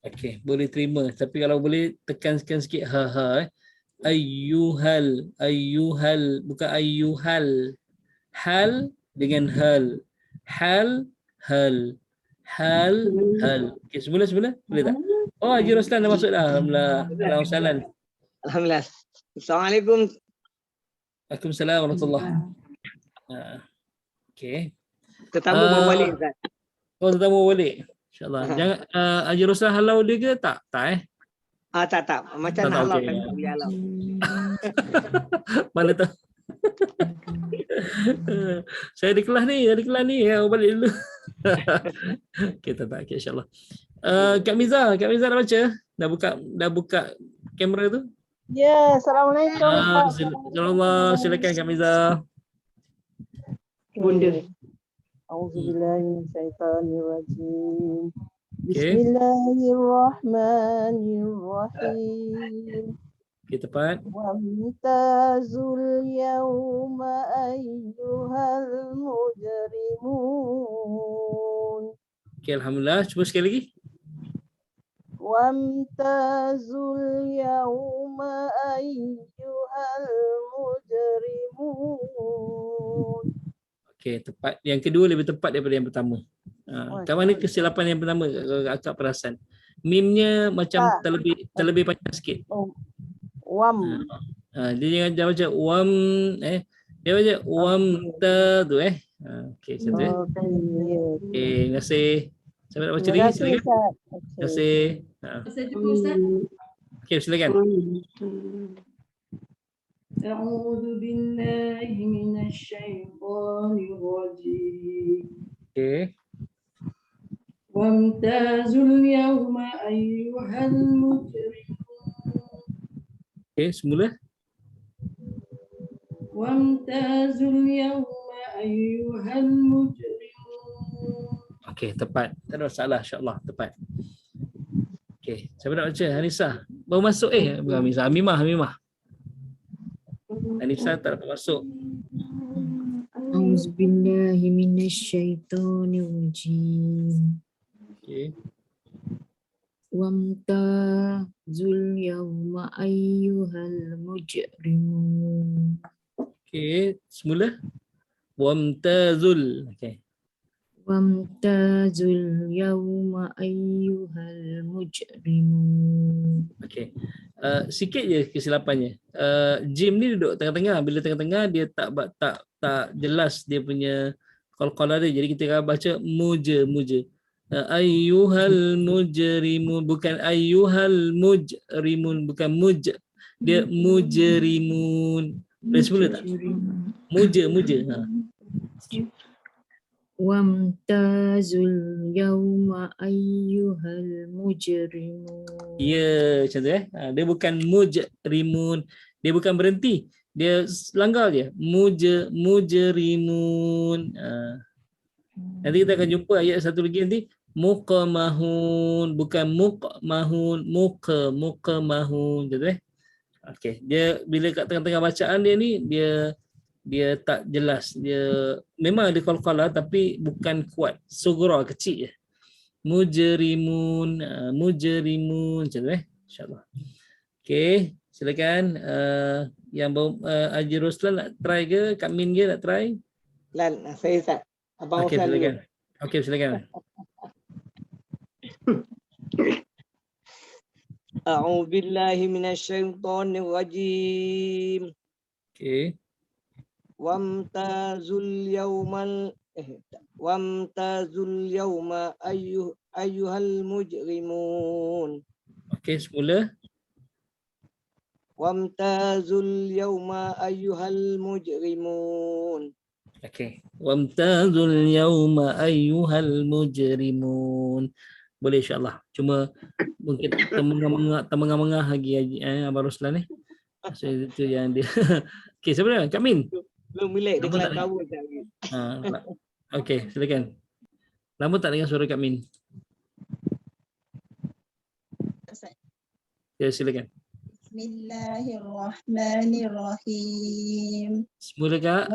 Okey, boleh terima. Tapi kalau boleh tekankan sikit ha. Ayyuhal, bukan ayyuhal. Hal dengan hal. Hal. Okey, semula. Boleh tak? Oh, Haji Roslan dah masuk dah. Alhamdulillah. Alhamdulillah. Alhamdulillah. Assalamualaikum. Waalaikumsalam warahmatullahi. Okey. Tetamu baru balik Ustaz. Oh, tetamu balik. InsyaAllah. Jangan Haji Roslan halau dia ke? Tak. Tak. Macam nak halau kan tak boleh halau. Mana tahu. Saya ada kelas ni. Balik dulu. Kita tak. Okay, insyaAllah. Kak Miza nak baca? Dah buka kamera tu? Ya, Assalamualaikum. Silakan Kak Miza. Bunda. A'udzubillahi minasyaitonirrajim. Bismillahirrahmanirrahim. Okey, tepat. Wamtazul yawma ayyuhal mujrimun. Okey, alhamdulillah. Cuba sekali lagi. Wamtazul yawma ayyuhal mujrimun. Okey, tepat. Yang kedua lebih tepat daripada yang pertama. Kat mana kesilapan yang pertama? Akak perasan. Mimnya macam terlebih panjang sikit. Wam. Dia jangan baca wam. Dia baca wam ta tu Okey, macam tu Okey, terima kasih. Siapa nak baca lagi? Silakan. Terima kasih. Okey, silakan. A'udzu billahi minasyaitonir rajim. Okey. Wamtazul yawma ayyuhal mujrimun. Okey, semula. Wamtazul yawma ayyuhal mujrimun. Okey, tepat. Tak ada masalah, insya-Allah tepat. Okey, siapa nak baca? Hanisa. Baru masuk bukan Hanisa, Hamimah. Hanisa tak dapat masuk. Auzubillahi minasyaitonirrajim. Okey. Wamtazul yawma ayyuhal mujrimun. Okey, semula. Wamtazul. Okey. Wamtazul yawma ayyuhal mujrimun. Okey. Sikit je kesilapannya. Jim ni duduk tengah-tengah. Bila tengah-tengah dia tak jelas dia punya qalqalah dia. Jadi kita akan baca muja. Ayyuhal mujrimun, bukan ayyuhal mujrimun, bukan muj. Dia mujrimun. Dari semula tak? Muja. Ha. Wamtazul yawma ayyuhal mujrimun. Ya, macam tu dia bukan mujrimun. Dia bukan berhenti. Dia langgar je. Mujrimun. Nanti kita akan jumpa ayat satu lagi nanti. Muqamahun, bukan muqmahun, muqamahun. Macam tu Okey, dia bila kat tengah-tengah bacaan dia ni dia tak jelas. Dia memang ada qalqalah tapi bukan kuat. Sughra, kecil je. Mujrimun, mujrimun macam tu insya-Allah. Okey, silakan yang Haji Roslan nak try ke? Kak Min ke nak try? Lan, saya Ustaz. Abang Okey, Roslan dulu. silakan. Okey, silakan. A'udzu billahi minasyaitonir rajim. Okey. Wamtazul yawma ayyuhal mujrimun. Okey, semula. Wamtazul yawma ayyuhal mujrimun. Okey. Wamtazul yawma ayyuhal mujrimun. Boleh insya-Allah. Cuma mungkin temengah-mengah lagi Abang Roslan ni. So, itu yang dia. Okey, sebenarnya Kak Min. Belum relax dia Lama kelak tak tahu lagi. Okey, silakan. Lama tak dengar suara Kak Min. Ya, silakan. Bismillahirrahmanirrahim. Semula Kak.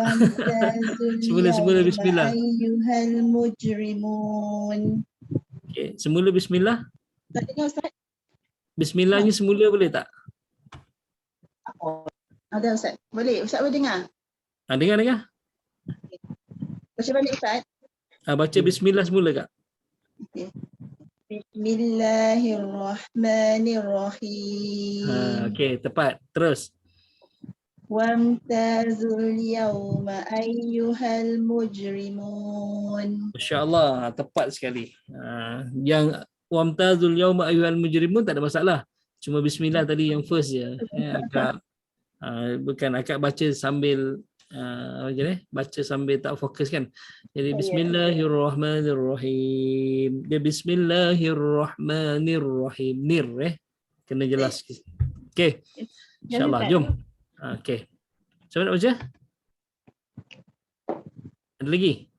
Semula bismillah. Ayyuhal mujrimun. Okey, semula bismillah. Tak dengar Ustaz? Bismillahnya semula boleh tak? Ada Ustaz. Boleh? Ustaz boleh dengar? Dengar. Baca balik Ustaz. Baca bismillah semula Kak. Okay. Bismillahirrahmanirrahim. Okey, tepat. Terus. Wamtazul yawma ayyuhal mujrimun. Masya-Allah, tepat sekali. Yang wamtazul yauma ayyuhal mujrimun tak ada masalah. Cuma bismillah tadi yang first je. Agak bukan akak baca sambil baca sambil tak fokus kan. Jadi bismillahirrahmanirrahim. Dia bismillahirrahmanirrahim. Kena jelas. Okey. Insya-Allah, jom. Okey. Siapa nak baca? Ada lagi?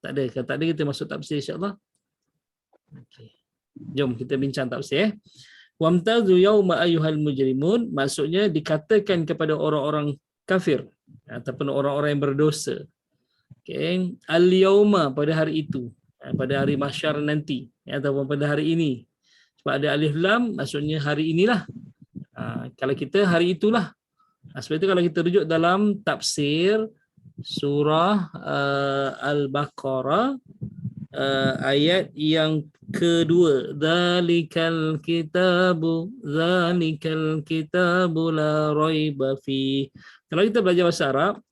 Tak ada. Kalau tak ada kita masuk tafsir insya-Allah. Okey. Jom kita bincang tafsir. Wamtazu yauma ayyuhal mujrimun, maksudnya dikatakan kepada orang-orang kafir ataupun orang-orang yang berdosa. Okey, al-yauma pada hari itu, pada hari mahsyar nanti ataupun pada hari ini. Sebab ada alif lam maksudnya hari inilah. Kalau kita hari itulah. Sebab itu kalau kita rujuk dalam tafsir surah Al-Baqarah ayat yang kedua, zalikal kitabu la raiba fi. Kalau kita belajar bahasa Arab,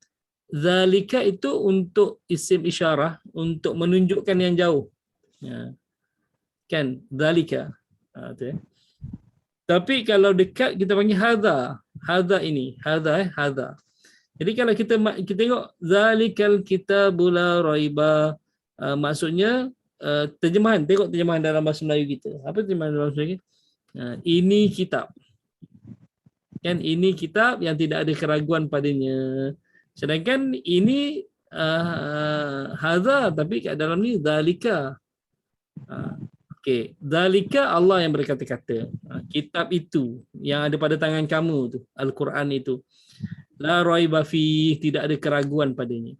zalika itu untuk isim isyarah, untuk menunjukkan yang jauh. Kan, zalika. Tapi kalau dekat kita panggil hadza. Hadza ini, hadza. Jadi kalau kita tengok zalikal kitabu la raiba, maksudnya terjemahan, tengok terjemahan dalam bahasa Melayu kita. Apa terjemahan dalam bahasa Melayu? Ini kitab. Kan, ini kitab yang tidak ada keraguan padanya. Sedangkan ini hadza, tapi kat dalam ni zalika. Okey, zalika Allah yang berkata-kata. Kitab itu yang ada pada tangan kamu tu, Al-Quran itu. La raiba fi, tidak ada keraguan padanya.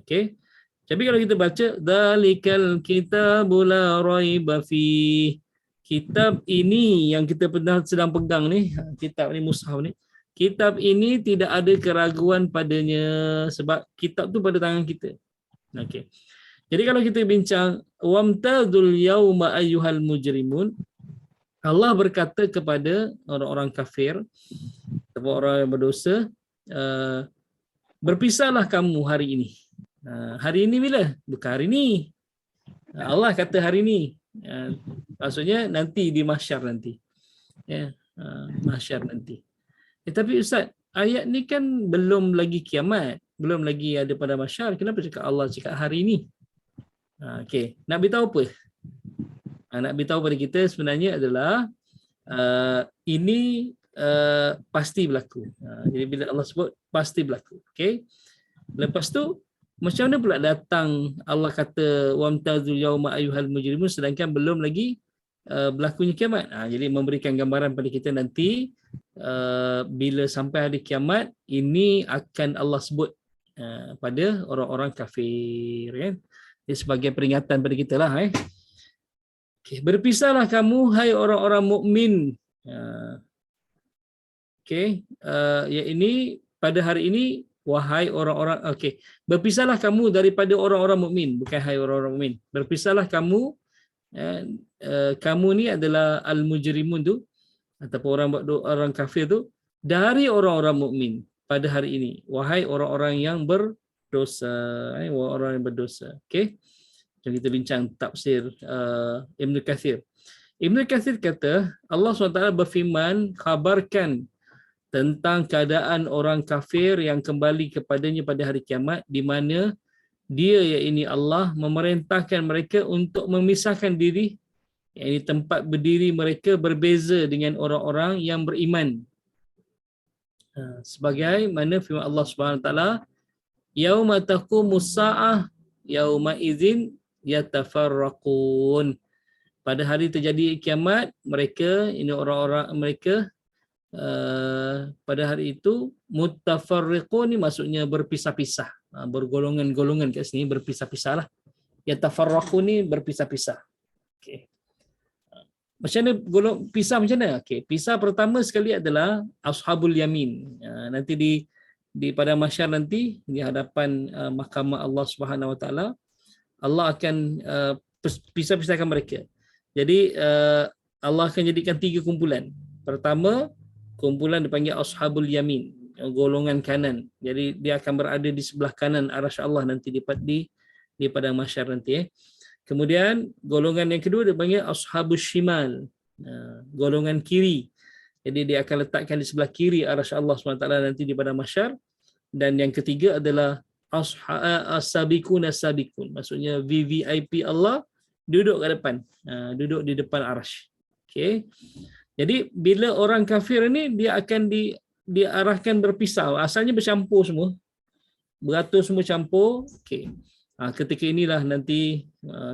Okey. Tapi kalau kita baca zalikal kitabu la raiba fi, kitab ini yang kita sedang pegang ni, kitab ni mushaf ni, kitab ini tidak ada keraguan padanya sebab kitab tu pada tangan kita. Okey. Jadi kalau kita bincang wamtazul yauma ayyuhal mujrimun, Allah berkata kepada orang-orang kafir atau orang yang berdosa, berpisahlah kamu hari ini. Hari ini bila? Bukan hari ni. Allah kata hari ni. Maksudnya nanti di mahsyar nanti. Ya, mahsyar nanti. Tapi Ustaz, ayat ni kan belum lagi kiamat, belum lagi ada pada mahsyar. Kenapa cakap Allah cakap hari ni? Okey, nak beritahu apa? Nak beritahu pada kita sebenarnya adalah ini pasti berlaku. Jadi bila Allah sebut pasti berlaku. Okey. Lepas tu macam mana pula datang Allah kata wamtazul yauma ayyuhal mujrimun sedangkan belum lagi berlakunya kiamat. Jadi memberikan gambaran pada kita nanti bila sampai hari kiamat ini akan Allah sebut pada orang-orang kafir kan. Jadi sebagai peringatan pada kita lah Okay. Berpisahlah kamu hai orang-orang mukmin. Okay. Ya ini pada hari ini wahai orang-orang berpisahlah kamu daripada orang-orang mukmin, bukan hai orang-orang mukmin. Berpisahlah kamu kamu ni adalah al-mujrimun tu ataupun orang kafir tu dari orang-orang mukmin pada hari ini, wahai orang-orang yang berdosa, orang yang berdosa. Okey. Jadi kita bincang tafsir Ibn Kathir. Ibn Kathir kata Allah SWT berfirman khabarkan tentang keadaan orang kafir yang kembali kepadanya pada hari kiamat di mana dia iaitu Allah memerintahkan mereka untuk memisahkan diri, iaitu tempat berdiri mereka berbeza dengan orang-orang yang beriman. Sebagai mana firman Allah SWT, yauma taqumus saah yauma idzin yatafarraqun. Pada hari terjadi kiamat mereka ini orang-orang mereka pada hari itu mutafarriqun ni maksudnya berpisah-pisah, bergolongan-golongan kat sini berpisah-pisah lah. Yatafarraqun ni berpisah-pisah. Okey. Macam mana pisah macam mana? Okey, pisah pertama sekali adalah ashabul yamin. Nanti di pada mahsyar nanti di hadapan mahkamah Allah Subhanahu Wa Taala Allah akan pisah-pisahkan mereka. Jadi Allah akan jadikan 3 kumpulan. Pertama kumpulan dipanggil ashabul yamin, golongan kanan. Jadi dia akan berada di sebelah kanan arasy Allah nanti di pada mahsyar nanti. Kemudian golongan yang kedua dipanggil ashabus shimal, golongan kiri. Jadi dia akan letakkan di sebelah kiri arasy Allah SWT nanti di pada mahsyar. Dan yang ketiga adalah as-sabiqun as-sabiqun, maksudnya VVIP Allah duduk kat depan, duduk di depan arasy. Okey. Jadi bila orang kafir ni dia akan diarahkan berpisah. Asalnya bercampur semua. Beratur semua campur. Okey. Ketika inilah nanti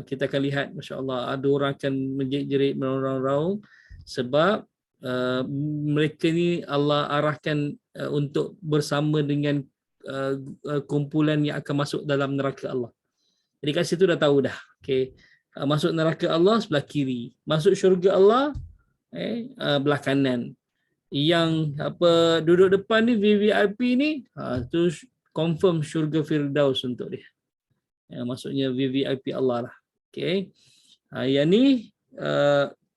kita akan lihat masya-Allah ada orang akan menjerit meraung-raung sebab mereka ni Allah arahkan untuk bersama dengan kumpulan yang akan masuk dalam neraka Allah. Jadi kat situ dah tahu dah. Okey. Masuk neraka Allah sebelah kiri. Masuk syurga Allah belah kanan. Yang duduk depan ni VVIP ni tu confirm syurga Firdaus untuk dia. Maksudnya VVIP Allah lah. Okey. Yang ni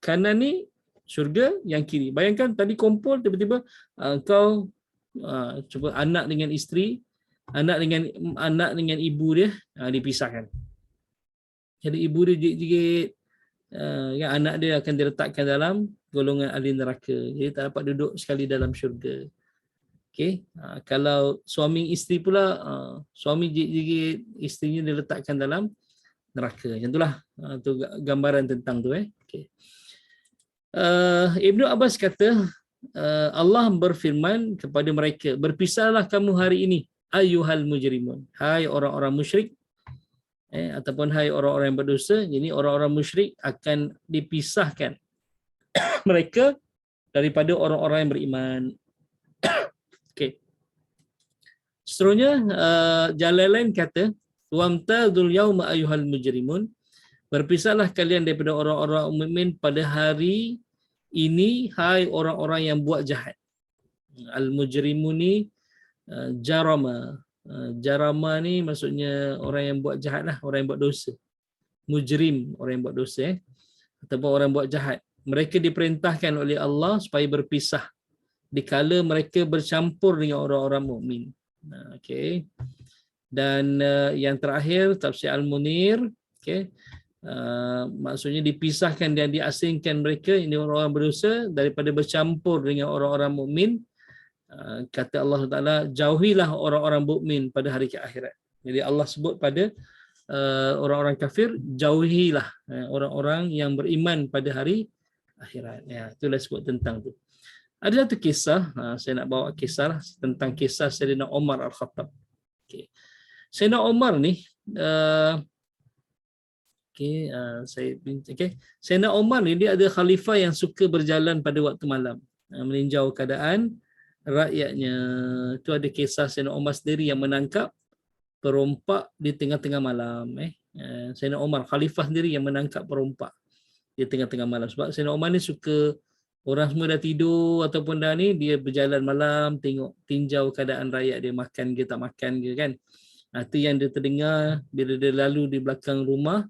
kanan ni syurga, yang kiri. Bayangkan tadi kumpul tiba-tiba kau cuba anak dengan isteri, anak dengan ibu dia dipisahkan. Jadi ibu dia gigit yang anak dia akan diletakkan dalam golongan ahli neraka. Jadi tak dapat duduk sekali dalam syurga. Okey. Kalau suami isteri pula, suami gigit isterinya diletakkan dalam neraka. Macam itulah tu gambaran tentang tu. Okey. Ibnu Abbas kata Allah berfirman kepada mereka, berpisahlah kamu hari ini ayyuhal mujrimun, hai orang-orang musyrik ataupun hai orang-orang yang berdosa. Jadi orang-orang musyrik akan dipisahkan mereka daripada orang-orang yang beriman. Okey. Seterusnya Jalalain kata wamtazul yauma ayyuhal mujrimun, berpisahlah kalian daripada orang-orang mukmin pada hari ini hai orang-orang yang buat jahat. Al-mujrimun ni jarama. Jarama ni maksudnya orang yang buat jahat lah, orang yang buat dosa. Mujrim, orang yang buat dosa ataupun orang yang buat jahat. Mereka diperintahkan oleh Allah supaya berpisah dikala mereka bercampur dengan orang-orang mukmin. Okey. Dan yang terakhir tafsir Al-Munir, okey. Maksudnya dipisahkan dan diasingkan mereka ini orang-orang berdosa daripada bercampur dengan orang-orang mukmin. Kata Allah Taala, jauhilah orang-orang mukmin pada hari akhirat. Jadi Allah sebut pada orang-orang kafir, jauhilah orang-orang yang beriman pada hari akhirat. Ya, itulah sebut tentang tu. Ada satu kisah, saya nak bawa kisah lah, tentang kisah Sayyidina Umar Al-Khattab. Okay. Sayyidina Umar ni Sayyidina Umar ni dia ada khalifah yang suka berjalan pada waktu malam, meninjau keadaan rakyatnya. Itu ada kisah Sayyidina Umar sendiri yang menangkap perompak di tengah-tengah malam. Sayyidina Umar khalifah sendiri yang menangkap perompak di tengah-tengah malam. Sebab Sayyidina Umar ni suka orang semua dah tidur ataupun dah ni, dia berjalan malam tengok tinjau keadaan rakyat dia makan ke tak makan ke kan. Itu yang dia terdengar bila dia lalu di belakang rumah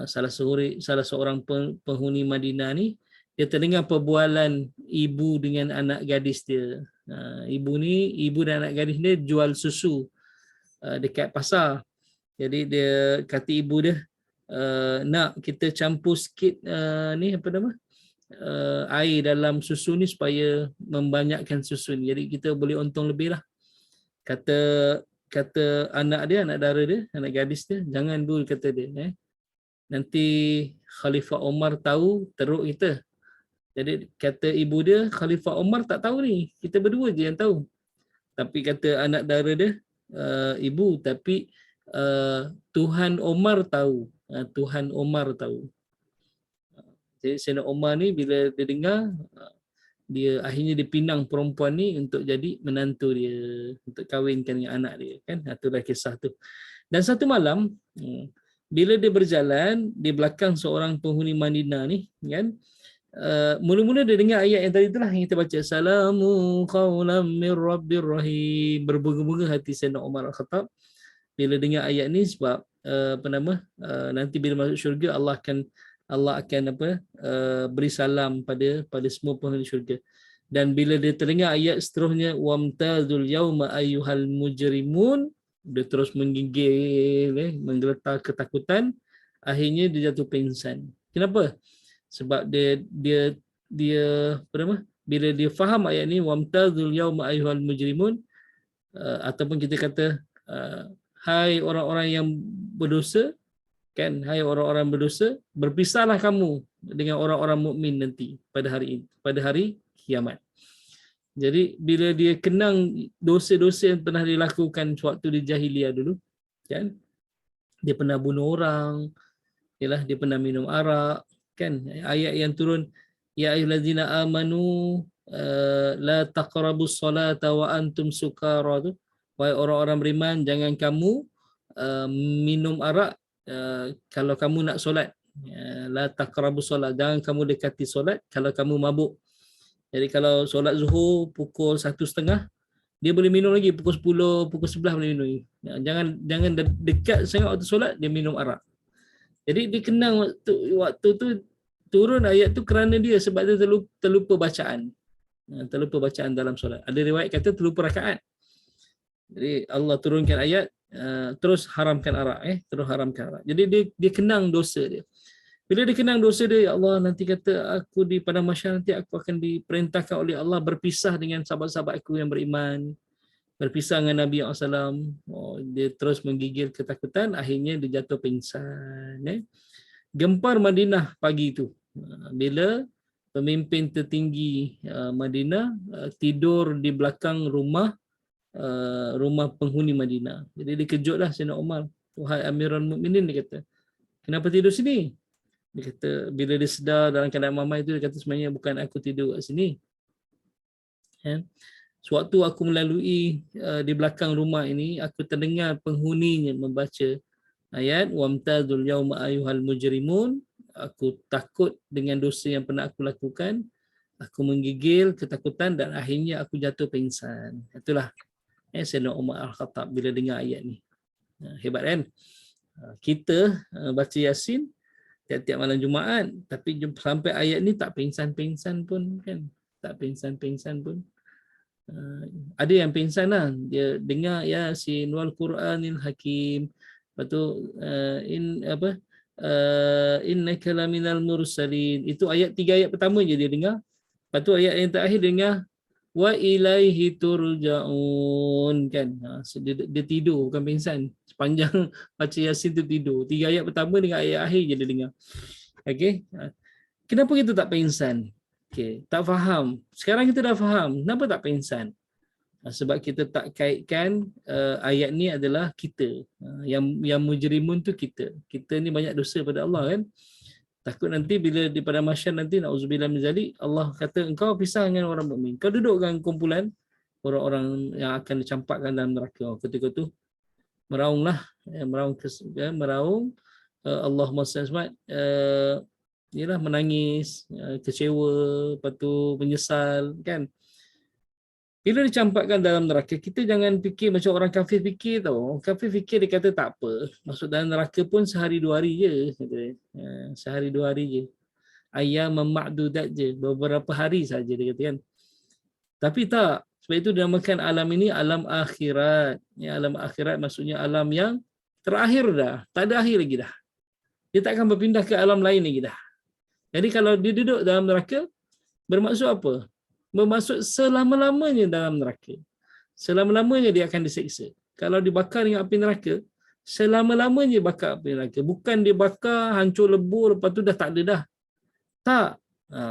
salah seorang penghuni Madinah ni, dia terdengar perbualan ibu dengan anak gadis dia. Ibu dan anak gadis dia jual susu dekat pasar. Jadi dia kata ibu dia, nak kita campur sikit ni apa nama? Air dalam susu ni supaya membanyakkan susu ni. Jadi kita boleh untung lebih lah. Kata anak dia, anak dara dia, anak gadis dia, jangan dulu kata dia. Nanti Khalifah Umar tahu, teruk kita. Jadi kata ibu dia, Khalifah Umar tak tahu ni, kita berdua je yang tahu. Tapi kata anak dara dia, ibu, tapi Tuhan Umar tahu. Tuhan Umar tahu. Jadi Sayyidina Umar ni bila dia dengar, dia akhirnya dipinang perempuan ni untuk jadi menantu dia, untuk kahwinkan dengan anak dia kan. Itulah kisah tu. Dan satu malam bila dia berjalan di belakang seorang penghuni Madinah ni kan, mula-mula dia dengar ayat yang tadi itulah yang kita baca, salamu qaulam mir rabbir rahim. Berbunga-bunga hati Sayyidina Umar Al-Khattab bila dengar ayat ni, sebab nanti bila masuk syurga Allah akan beri salam pada semua penghuni syurga. Dan bila dia terdengar ayat seterusnya, wamtazul yauma ayyuhal mujrimun, dia terus menggigil, menggeletar ketakutan, akhirnya dia jatuh pingsan. Kenapa? Sebab dia bila dia faham ayat ni, wamtazul yauma ayyuhal mujrimun, ataupun kita kata hai orang-orang yang berdosa, kan, hai orang-orang berdosa, berpisahlah kamu dengan orang-orang mukmin nanti pada hari kiamat. Jadi bila dia kenang dosa-dosa yang pernah dilakukan waktu di jahiliah dulu, kan, dia pernah bunuh orang, dia pernah minum arak, kan, ayat yang turun, ya ayyuhallazina amanu la taqrabus salata wa antum sukara, tu, wahai orang-orang beriman, jangan kamu minum arak kalau kamu nak solat. La taqrabus solat, jangan kamu dekati solat kalau kamu mabuk. Jadi kalau solat zuhur pukul 1.30, dia boleh minum lagi pukul 10, pukul 11 boleh minum lagi. Jangan dekat sangat waktu solat dia minum arak. Jadi dia kenang waktu tu turun ayat tu kerana dia, sebab dia terlupa bacaan. Terlupa bacaan dalam solat. Ada riwayat kata terlupa rakaat. Jadi Allah turunkan ayat terus haramkan arak, terus haramkan arak. Jadi dia kenang dosa dia. Bila dia kenang dosa dia, ya Allah, nanti kata aku di padang mahsyar nanti aku akan diperintahkan oleh Allah berpisah dengan sahabat-sahabat aku yang beriman, berpisah dengan Nabi SAW. Dia terus menggigil ketakutan, akhirnya dia jatuh pingsan. Gempar Madinah pagi itu bila pemimpin tertinggi Madinah tidur di belakang rumah penghuni Madinah. Jadi dia kejutlah Sayyidina Umar. Wahai Amirul Mukminin, dia kata, kenapa tidur sini? Dia kata, bila dia sedar dalam keadaan mamai itu, dia kata, sebenarnya bukan aku tidur kat sini. Sewaktu aku melalui di belakang rumah ini, aku terdengar penghuninya membaca ayat wamtazul yauma ayyuhal mujrimun. Aku takut dengan dosa yang pernah aku lakukan. Aku menggigil ketakutan dan akhirnya aku jatuh pingsan. Itulah Sayyidina Umar Al-Khattab bila dengar ayat ni. Hebat kan? Kita baca Yasin tiap-tiap malam Jumaat, tapi sampai ayat ni tak pingsan-pingsan pun kan? Tak pingsan-pingsan pun. Ada yang pingsan lah, dia dengar Yasin wal Quranil Hakim, lepas tu innaka laminal mursalin, itu ayat 3 ayat pertama je dia dengar. Lepas tu ayat yang terakhir dia dengar wa ilaihi turja'un kan. Dia tidur, bukan pingsan. Sepanjang baca Yasin tu tidur. 3 ayat pertama dengan ayat akhir je dia dengar. Okey. Kenapa kita tak pingsan? Okey, tak faham. Sekarang kita dah faham. Kenapa tak pingsan? Sebab kita tak kaitkan ayat ni adalah kita. Yang mujrimun tu kita. Kita ni banyak dosa pada Allah kan. Takut nanti bila di pada mahsyar nanti nauzubillah min zalik, Allah kata engkau pisah dengan orang mukmin. Kau duduk dengan kumpulan orang-orang yang akan dicampakkan dalam neraka. Ketika tu meraunglah, meraung Allahumma salli ialah menangis, kecewa, lepas tu menyesal kan. Bila dicampakkan dalam neraka, kita jangan fikir macam orang kafir fikir tau. Kafir fikir dia kata tak apa, masuk dalam neraka pun sehari 2 hari je, sehari 2 hari je, ayyam ma'dudat je, beberapa hari saja dia kata kan. Tapi tak, sebab itu dinamakan alam ini alam akhirat. Alam akhirat maksudnya alam yang terakhir dah, tak ada akhir lagi dah. Dia tak akan berpindah ke alam lain lagi dah. Jadi kalau dia duduk dalam neraka, bermaksud apa? Bermaksud selama-lamanya dalam neraka. Selama-lamanya dia akan diseksa. Kalau dibakar dengan api neraka, selama-lamanya bakar api neraka. Bukan dia bakar, hancur lebur, lepas tu dah tak ada dah. Tak.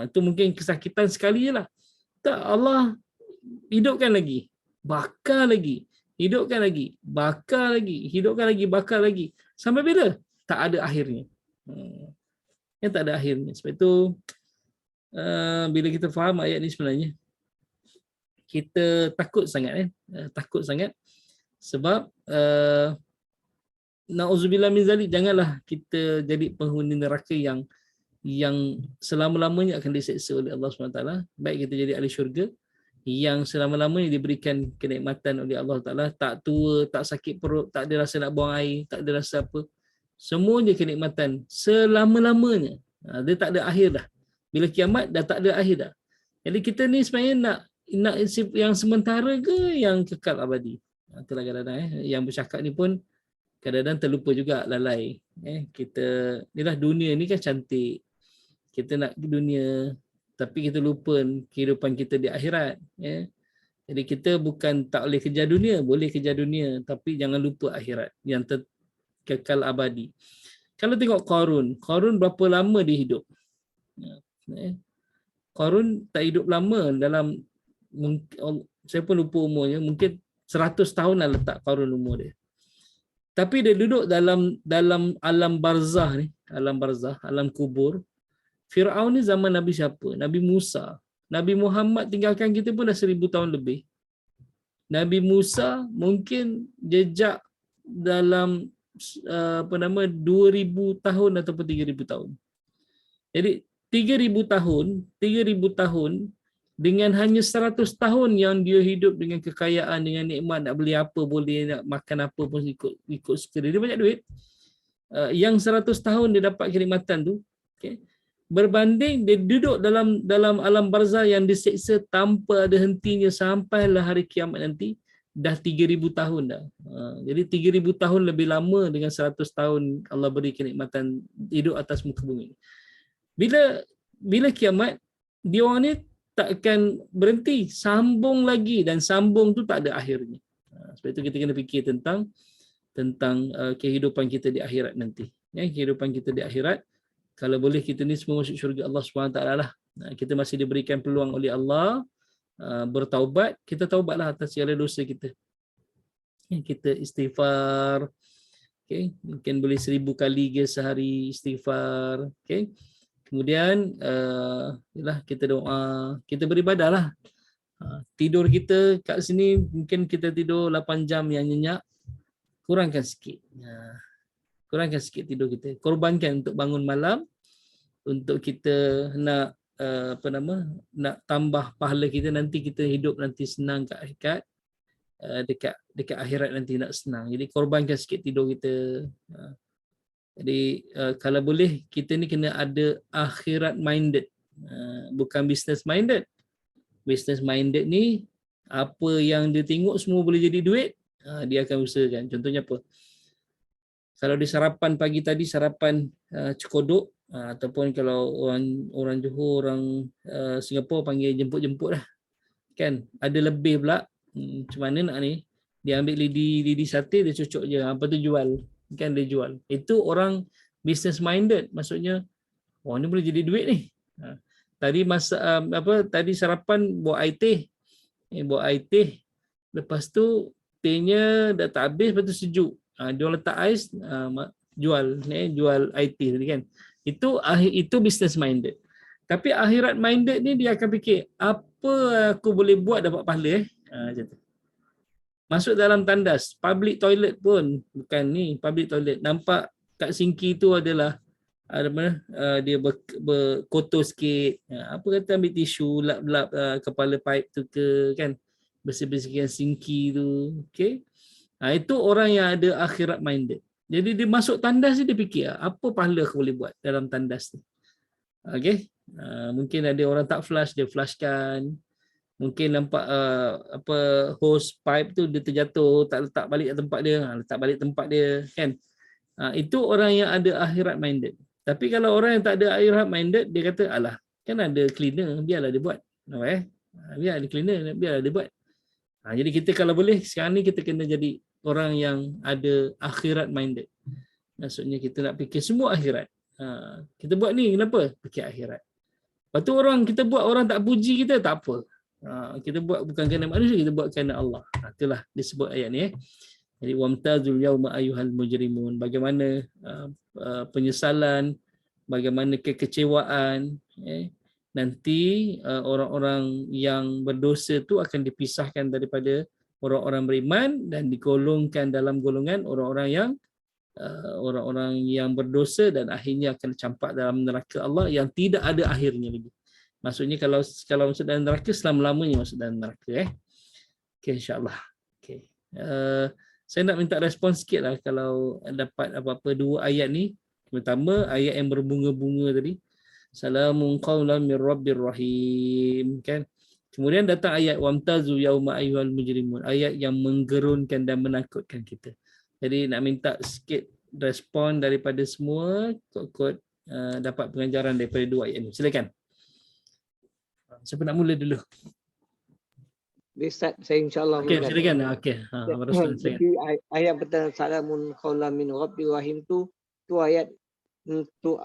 Itu mungkin kesakitan sekali je lah. Tak, Allah hidupkan lagi. Bakar lagi. Hidupkan lagi. Bakar lagi. Hidupkan lagi. Bakar lagi. Sampai bila? Tak ada akhirnya. Yang tak ada akhirnya. Sebab itu bila kita faham ayat ni sebenarnya kita takut sangat takut sangat sebab nauzubillah min zalik, janganlah kita jadi penghuni neraka yang selama-lamanya akan diseksa oleh Allah SWT. Baik kita jadi ahli syurga yang selama-lamanya diberikan kenikmatan oleh Allah Taala, tak tua, tak sakit perut, tak ada rasa nak buang air, tak ada rasa apa, semuanya kenikmatan selama-lamanya. Dia tak ada akhir dah. Bila kiamat dah tak ada akhir dah. Jadi kita ni sebenarnya nak yang sementara ke yang kekal abadi? Itulah kadang-kadang yang bercakap ni pun kadang-kadang terlupa juga, lalai. Kita inilah dunia ni kan cantik. Kita nak dunia tapi kita lupa kehidupan kita di akhirat. Jadi kita bukan tak boleh kejar dunia, boleh kejar dunia tapi jangan lupa akhirat yang kekal abadi. Kalau tengok Qarun berapa lama dia hidup? Qarun tak hidup lama, dalam saya pun lupa umurnya, mungkin 100 tahun lah letak Qarun umur dia. Tapi dia duduk dalam alam barzah ni, alam kubur. Firaun ni zaman Nabi siapa? Nabi Musa. Nabi Muhammad tinggalkan kita pun dah 1000 tahun lebih. Nabi Musa mungkin jejak dalam 2000 tahun ataupun 3000 tahun. Jadi 3000 tahun dengan hanya 100 tahun yang dia hidup dengan kekayaan, dengan nikmat, nak beli apa boleh, nak makan apa pun ikut suka dia. Dia banyak duit. Yang 100 tahun dia dapat kenikmatan tu, okay, berbanding dia duduk dalam alam barzah yang diseksa tanpa ada hentinya sampailah hari kiamat nanti, dah 3000 tahun dah. Jadi 3000 tahun lebih lama dengan 100 tahun Allah beri kenikmatan hidup atas muka bumi. Bila kiamat, dia orang ni tak akan berhenti, sambung lagi, dan sambung tu tak ada akhirnya. Sebab itu kita kena fikir tentang kehidupan kita di akhirat nanti. Kehidupan kita di akhirat, kalau boleh kita ni semua masuk syurga Allah SWT lah. Kita masih diberikan peluang oleh Allah bertaubat, kita taubatlah atas segala dosa kita. Kita istighfar, okay, mungkin boleh 1000 kali ke sehari istighfar, okay. Kemudian kita doa, kita beribadah lah. Tidur kita kat sini mungkin kita tidur 8 jam yang nyenyak, kurangkan sikit. Kurangkan sikit tidur kita. Korbankan untuk bangun malam, untuk kita nak nak tambah pahala kita nanti, kita hidup nanti senang dekat akhirat nanti nak senang. Jadi korbankan sikit tidur kita. Jadi kalau boleh kita ni kena ada akhirat minded, bukan business minded. Business minded ni apa yang dia tengok semua boleh jadi duit, dia akan usahakan. Contohnya apa? Kalau di sarapan pagi tadi, sarapan cekodok, ataupun kalau orang Johor, orang Singapura panggil jemput-jemput lah. Kan? Ada lebih pula. Macam mana nak ni? Dia ambil lidi sate, dia cucuk je. Apa tu jual. Kan dia jual. Itu orang business minded. Maksudnya, ni boleh jadi duit ni. Tadi tadi sarapan buat air teh. Buat air teh. Lepas tu tehnya dah tak habis, lepas tu sejuk. Dia letak ais, jual air teh tadi kan. Itu business minded. Tapi akhirat minded ni dia akan fikir, apa aku boleh buat dapat pahala macam tu. Masuk dalam tandas, public toilet pun bukan ni, public toilet. Nampak kat sinki tu adalah dia berkotor sikit. Apa kata ambil tisu, lap-lap kepala pipe tu ke kan. Bersih-bersihkan sinki tu. Okay. Itu orang yang ada akhirat minded. Jadi dia masuk tandas ni dia fikir, apa pahala aku boleh buat dalam tandas ni. Okay. Mungkin ada orang tak flush, dia flushkan. Mungkin nampak hose pipe tu dia terjatuh, tak letak balik tempat dia, letak balik tempat dia kan. Itu orang yang ada akhirat minded. Tapi kalau orang yang tak ada akhirat minded, dia kata alah, kan ada cleaner, biarlah dia buat. Biar ada cleaner, biarlah dia buat. Jadi kita kalau boleh sekarang ni kita kena jadi orang yang ada akhirat minded. Maksudnya kita nak fikir semua akhirat. Kita buat ni kenapa? Fikir akhirat. Lepas tu kita buat orang tak puji kita, tak apa. Kita buat bukan kerana manusia, kita buat kerana Allah. Itulah disebut ayat ni. Jadi wamtazul yauma ayyuhal mujrimun. Bagaimana penyesalan, bagaimana kekecewaan. Nanti orang-orang yang berdosa tu akan dipisahkan daripada orang-orang beriman dan digolongkan dalam golongan orang-orang yang berdosa dan akhirnya akan campak dalam neraka Allah yang tidak ada akhirnya lagi. Maksudnya kalau masuk dalam neraka, selama-lamanya masuk dalam neraka. Okay, insyaAllah. Okay. Saya nak minta respon sikit lah kalau dapat apa-apa dua ayat ni. Pertama, ayat yang berbunga-bunga tadi. Salamun qawlan min rabbir rahim. Kan? Kemudian datang ayat wamtazu yauma ayyuhal mujrimun. Ayat yang menggerunkan dan menakutkan kita. Jadi nak minta sikit respon daripada semua. Kot-kot dapat pengajaran daripada dua ayat ni. Silakan. Siapa nak mula dulu? Ustaz, saya insyaAllah. Okey, silakan. Okey. Jadi ayat pertama salamun qawlan min rabbir rahim tu ayat untuk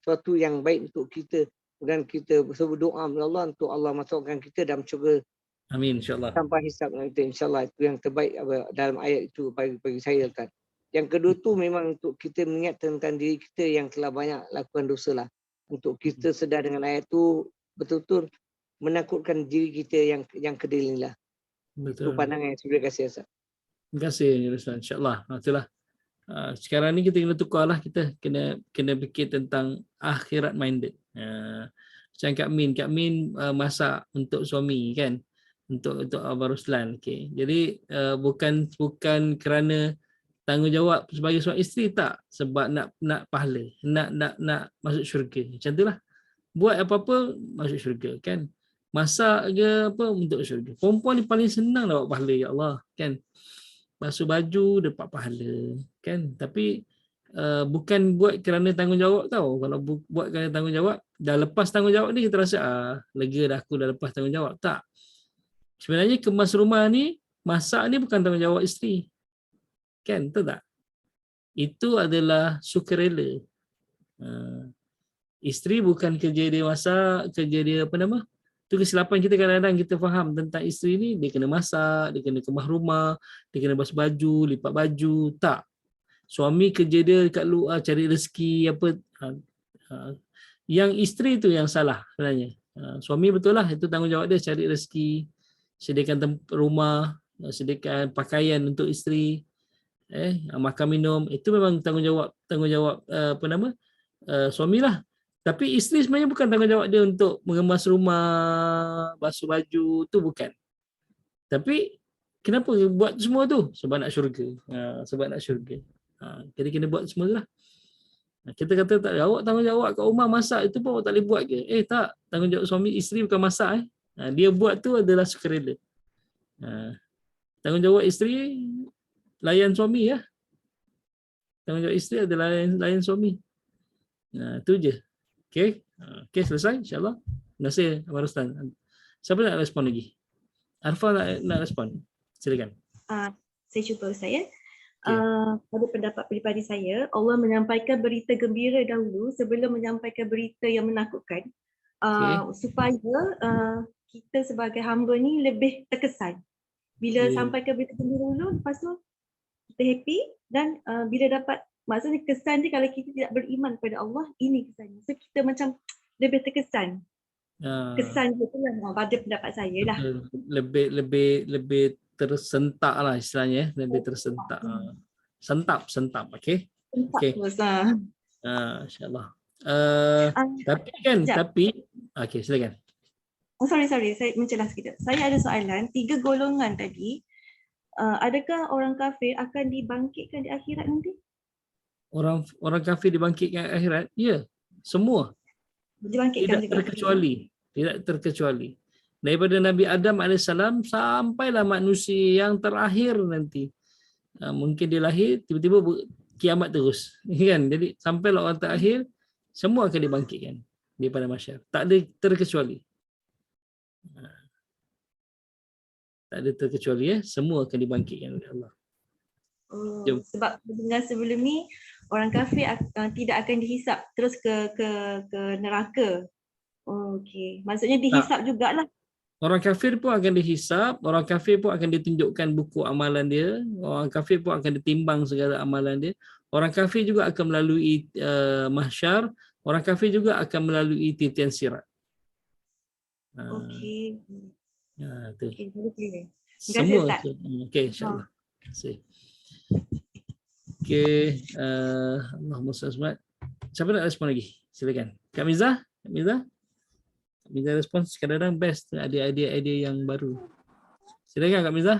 suatu yang baik untuk kita dan kita berdoa kepada Allah untuk Allah masukkan kita dalam syurga. Amin, insyaAllah. Tanpa hisab kita, insyaAllah itu yang terbaik dalam ayat itu bagi saya kan. Yang kedua tu memang untuk kita mengingat tentang diri kita yang telah banyak lakukan dosa lah. Untuk kita sedar dengan ayat tu betul-betul menakutkan diri kita yang kedil ni lah. Betul. Itu pandangan yang saya kasih Ustaz. Terima kasih Ustaz. InsyaAllah. Itulah. Sekarang ni kita kena tukar lah. Kita kena fikir tentang akhirat minded. Macam Kak Min masak untuk suami kan. Untuk Abang Ruslan. Okay. Jadi bukan kerana tanggungjawab sebagai seorang isteri, tak. Sebab nak pahala. Nak masuk syurga. Macam tu lah. Buat apa-apa masuk syurga kan. Masak ke apa untuk syurga. Perempuan ni paling senang dapat pahala, ya Allah kan. Basuh baju dapat pahala kan. Tapi bukan buat kerana tanggungjawab tau. Kalau buat kerana tanggungjawab, dah lepas tanggungjawab ni kita rasa lega dah, aku dah lepas tanggungjawab. Tak. Sebenarnya kemas rumah ni, masak ni bukan tanggungjawab isteri. Kan, betul tak? Itu adalah sukarela. Isteri bukan kerja dia masak, kerja dia tu kesilapan kita kadang-kadang kita faham tentang isteri ni, dia kena masak, dia kena kemas rumah, dia kena basuh baju, lipat baju. Tak. Suami kerja dia dekat luar cari rezeki apa. Yang isteri tu yang salah sebenarnya. Suami betul lah, itu tanggungjawab dia cari rezeki, sediakan rumah, sediakan pakaian untuk isteri, makan minum. Itu memang tanggungjawab suamilah. Tapi isteri sebenarnya bukan tanggungjawab dia untuk mengemas rumah, basuh baju, tu bukan. Tapi kenapa buat semua tu? Sebab nak syurga. Sebab nak syurga. Jadi kena buat semua tu lah. Kita kata tak, awak tanggungjawab kat rumah masak, itu pun awak tak boleh buat ke? Tak, tanggungjawab suami isteri bukan masak. Dia buat tu adalah sukarela. Tanggungjawab isteri layan suami ya. Tanggungjawab isteri adalah layan suami. Itu je. Okey. Okey, selesai insya-Allah. Terima kasih Abang Rustan. Siapa nak respon lagi? Arfa nak respon. Silakan. Saya cuba Ustaz. Pada pendapat peribadi saya, Allah menyampaikan berita gembira dahulu sebelum menyampaikan berita yang menakutkan. Supaya kita sebagai hamba ni lebih terkesan. Bila sampaikan berita gembira dulu, lepas tu kita happy dan bila dapat, maksudnya kesan dia kalau kita tidak beriman kepada Allah, ini kesannya. So kita macam lebih terkesan. Kesan dia tu lah pada pendapat saya lah. Lebih tersentak lah istilahnya, lebih tersentak. Sentap, okey. Okey. Insya-Allah. Tapi okey, silakan. Sorry, saya mencelah sikit. Saya ada soalan, 3 golongan tadi. Adakah orang kafir akan dibangkitkan di akhirat nanti? Orang kafir dibangkitkan di akhirat? Ya, semua. Dibangkitkan tidak terkecuali. Daripada Nabi Adam AS sampailah manusia yang terakhir nanti. Mungkin dia lahir, tiba-tiba kiamat terus. Kan? Jadi sampailah orang terakhir, semua akan dibangkitkan daripada masyarakat. Tak ada terkecuali. Tak ada terkecuali ya, semua akan dibangkitkan oleh Allah. Sebab dengan sebelum ni orang kafir tidak akan dihisap terus ke neraka. Okey, maksudnya dihisap jugalah. Orang kafir pun akan dihisap, orang kafir pun akan ditunjukkan buku amalan dia, orang kafir pun akan ditimbang segala amalan dia. Orang kafir juga akan melalui mahsyar, orang kafir juga akan melalui titian sirat. Okey. Okey, semua. Okey, insya-Allah. Terima kasih. Okey, Allahumma salli. Siapa nak respon lagi? Silakan. Kak Miza? Miza respons kadang-kadang best, ada idea yang baru. Silakan Kak Miza.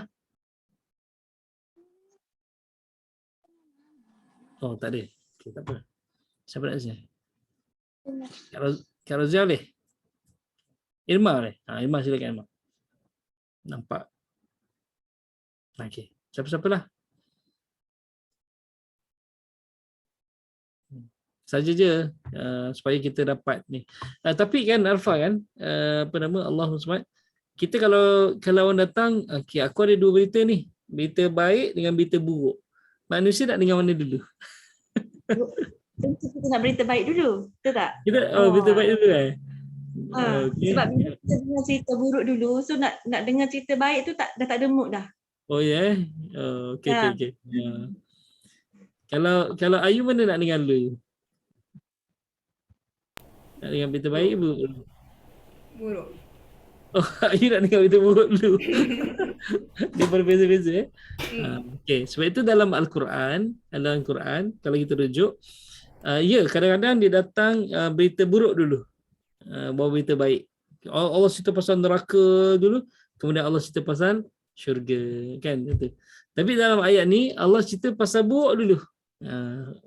Oh, tak ada. Okey, tak apa. Siapa nak sini? Kak Rozia boleh? Irma boleh? Irma silakan Irma. Nampak. Okey. Siapa-siapa lah. Saja je supaya kita dapat ni. Tapi kan Arfa kan, Allah SWT, kita kalau orang datang, okey, aku ada 2 berita ni, berita baik dengan berita buruk. Manusia nak dengar mana dulu? Kita nak berita baik dulu, betul tak? Kita berita baik dulu Okay. Sebab bila kita dengar cerita buruk dulu, so nak dengar cerita baik tu dah tak ada mood dah. Oh ya. Okey. Kalau Ayu mana nak dengar dulu? Nak dengar berita baik buruk? Oh, Ayu nak dengar berita buruk dulu. Dia berbeza-beza. Okey, sebab itu dalam Al-Quran, kalau kita rujuk, kadang-kadang dia datang berita buruk dulu, baru berita baik. Allah cerita pasal neraka dulu, kemudian Allah cerita pasal syurga, kan? Tapi dalam ayat ni Allah cerita pasal buruk dulu,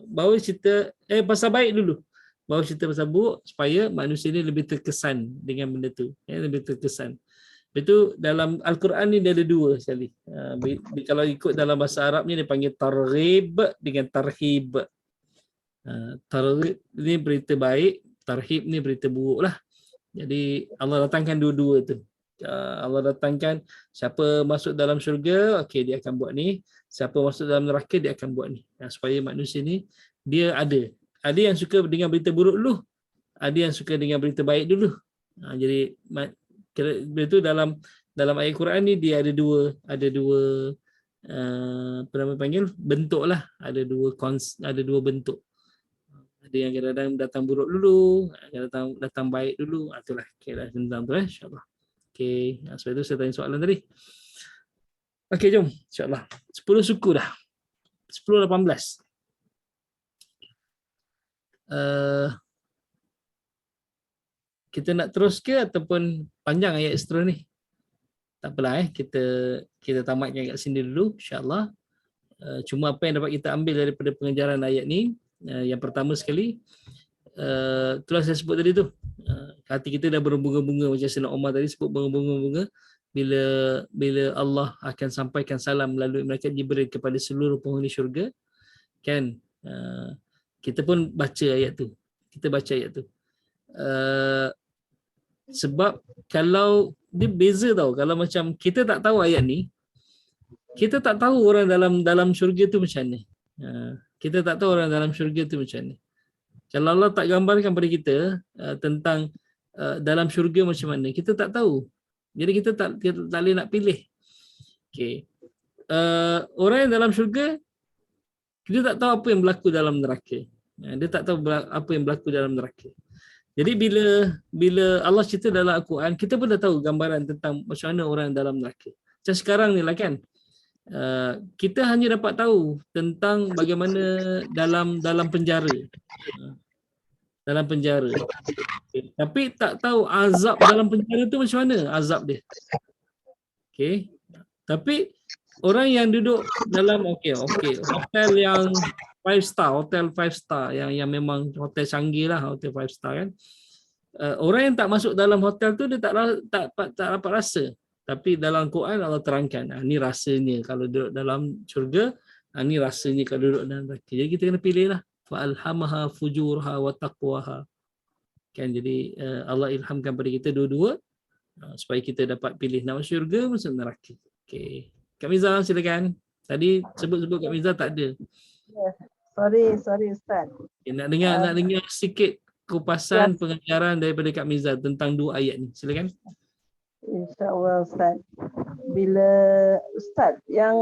baru cerita pasal baik dulu, baru cerita pasal buruk, supaya manusia ni lebih terkesan dengan benda tu, lebih terkesan. Itu dalam Al-Quran ni dia ada 2 sekali. Kalau ikut dalam bahasa Arab ni dia panggil targhib dengan tarhib. Targhib ni berita baik, tarhib ni berita buruk lah. Jadi Allah datangkan dua-dua tu. Allah datangkan siapa masuk dalam syurga, okey, dia akan buat ni. Siapa masuk dalam neraka, dia akan buat ni. Supaya manusia ni dia ada yang suka dengan berita buruk dulu, ada yang suka dengan berita baik dulu. Jadi itu dalam ayat Quran ni dia ada dua apa nama panggil bentuk lah, ada dua bentuk. Ada yang kadang-kadang datang buruk dulu, datang baik dulu. Itulah kira tentang tu insya-Allah. Okey, sebab itu saya tanya soalan tadi. Okey, jom insya-Allah. 10 suku dah. 10-18. Kita nak terus ke ataupun panjang ayat seterusnya ni? Tak apalah, kita tamatkan kat sini dulu insya-Allah. Cuma apa yang dapat kita ambil daripada pengajaran ayat ni, yang pertama sekali, itulah saya sebut tadi tu. Hati kita dah berbunga-bunga macam Sayyidina Umar tadi sebut berbunga-bunga bila Allah akan sampaikan salam melalui malaikat Jibril kepada seluruh penghuni syurga, kan? Kita pun baca ayat tu. Kita baca ayat tu. Sebab kalau dia beza tau, kalau macam kita tak tahu ayat ni, kita tak tahu orang dalam syurga tu macam mana. Kita tak tahu orang dalam syurga tu macam mana. Kalau Allah tak gambarkan pada kita tentang dalam syurga macam mana, kita tak tahu. Jadi kita tak boleh nak pilih. Okay. Orang yang dalam syurga, dia tak tahu apa yang berlaku dalam neraka. Dia tak tahu apa yang berlaku dalam neraka. Jadi bila Allah cerita dalam Al-Quran, kita pun dah tahu gambaran tentang macam mana orang dalam neraka. Macam sekarang ni lah kan, kita hanya dapat tahu tentang bagaimana dalam penjara. Dalam penjara. Tapi tak tahu azab dalam penjara tu macam mana azab dia. Okay. Tapi orang yang duduk dalam hotel yang 5 star yang memang hotel canggih lah, hotel 5 star kan. Orang yang tak masuk dalam hotel tu dia tak dapat rasa. Tapi dalam Quran Allah terangkan, ni rasanya kalau duduk dalam syurga, ni rasanya kalau duduk dalam neraka. Jadi kita kena pilih lah. Fa'alhamaha fujurha wa taqwaha. Kan, jadi Allah ilhamkan pada kita dua-dua supaya kita dapat pilih nak masuk syurga masuk neraka. Okey. Kak Miza silakan. Tadi sebut-sebut Kak Miza tak ada. Sorry Ustaz. Okay, nak dengar sikit kupasan pengajaran daripada Kak Miza tentang dua ayat ni. Silakan. InsyaAllah Ustaz. Bila Ustaz yang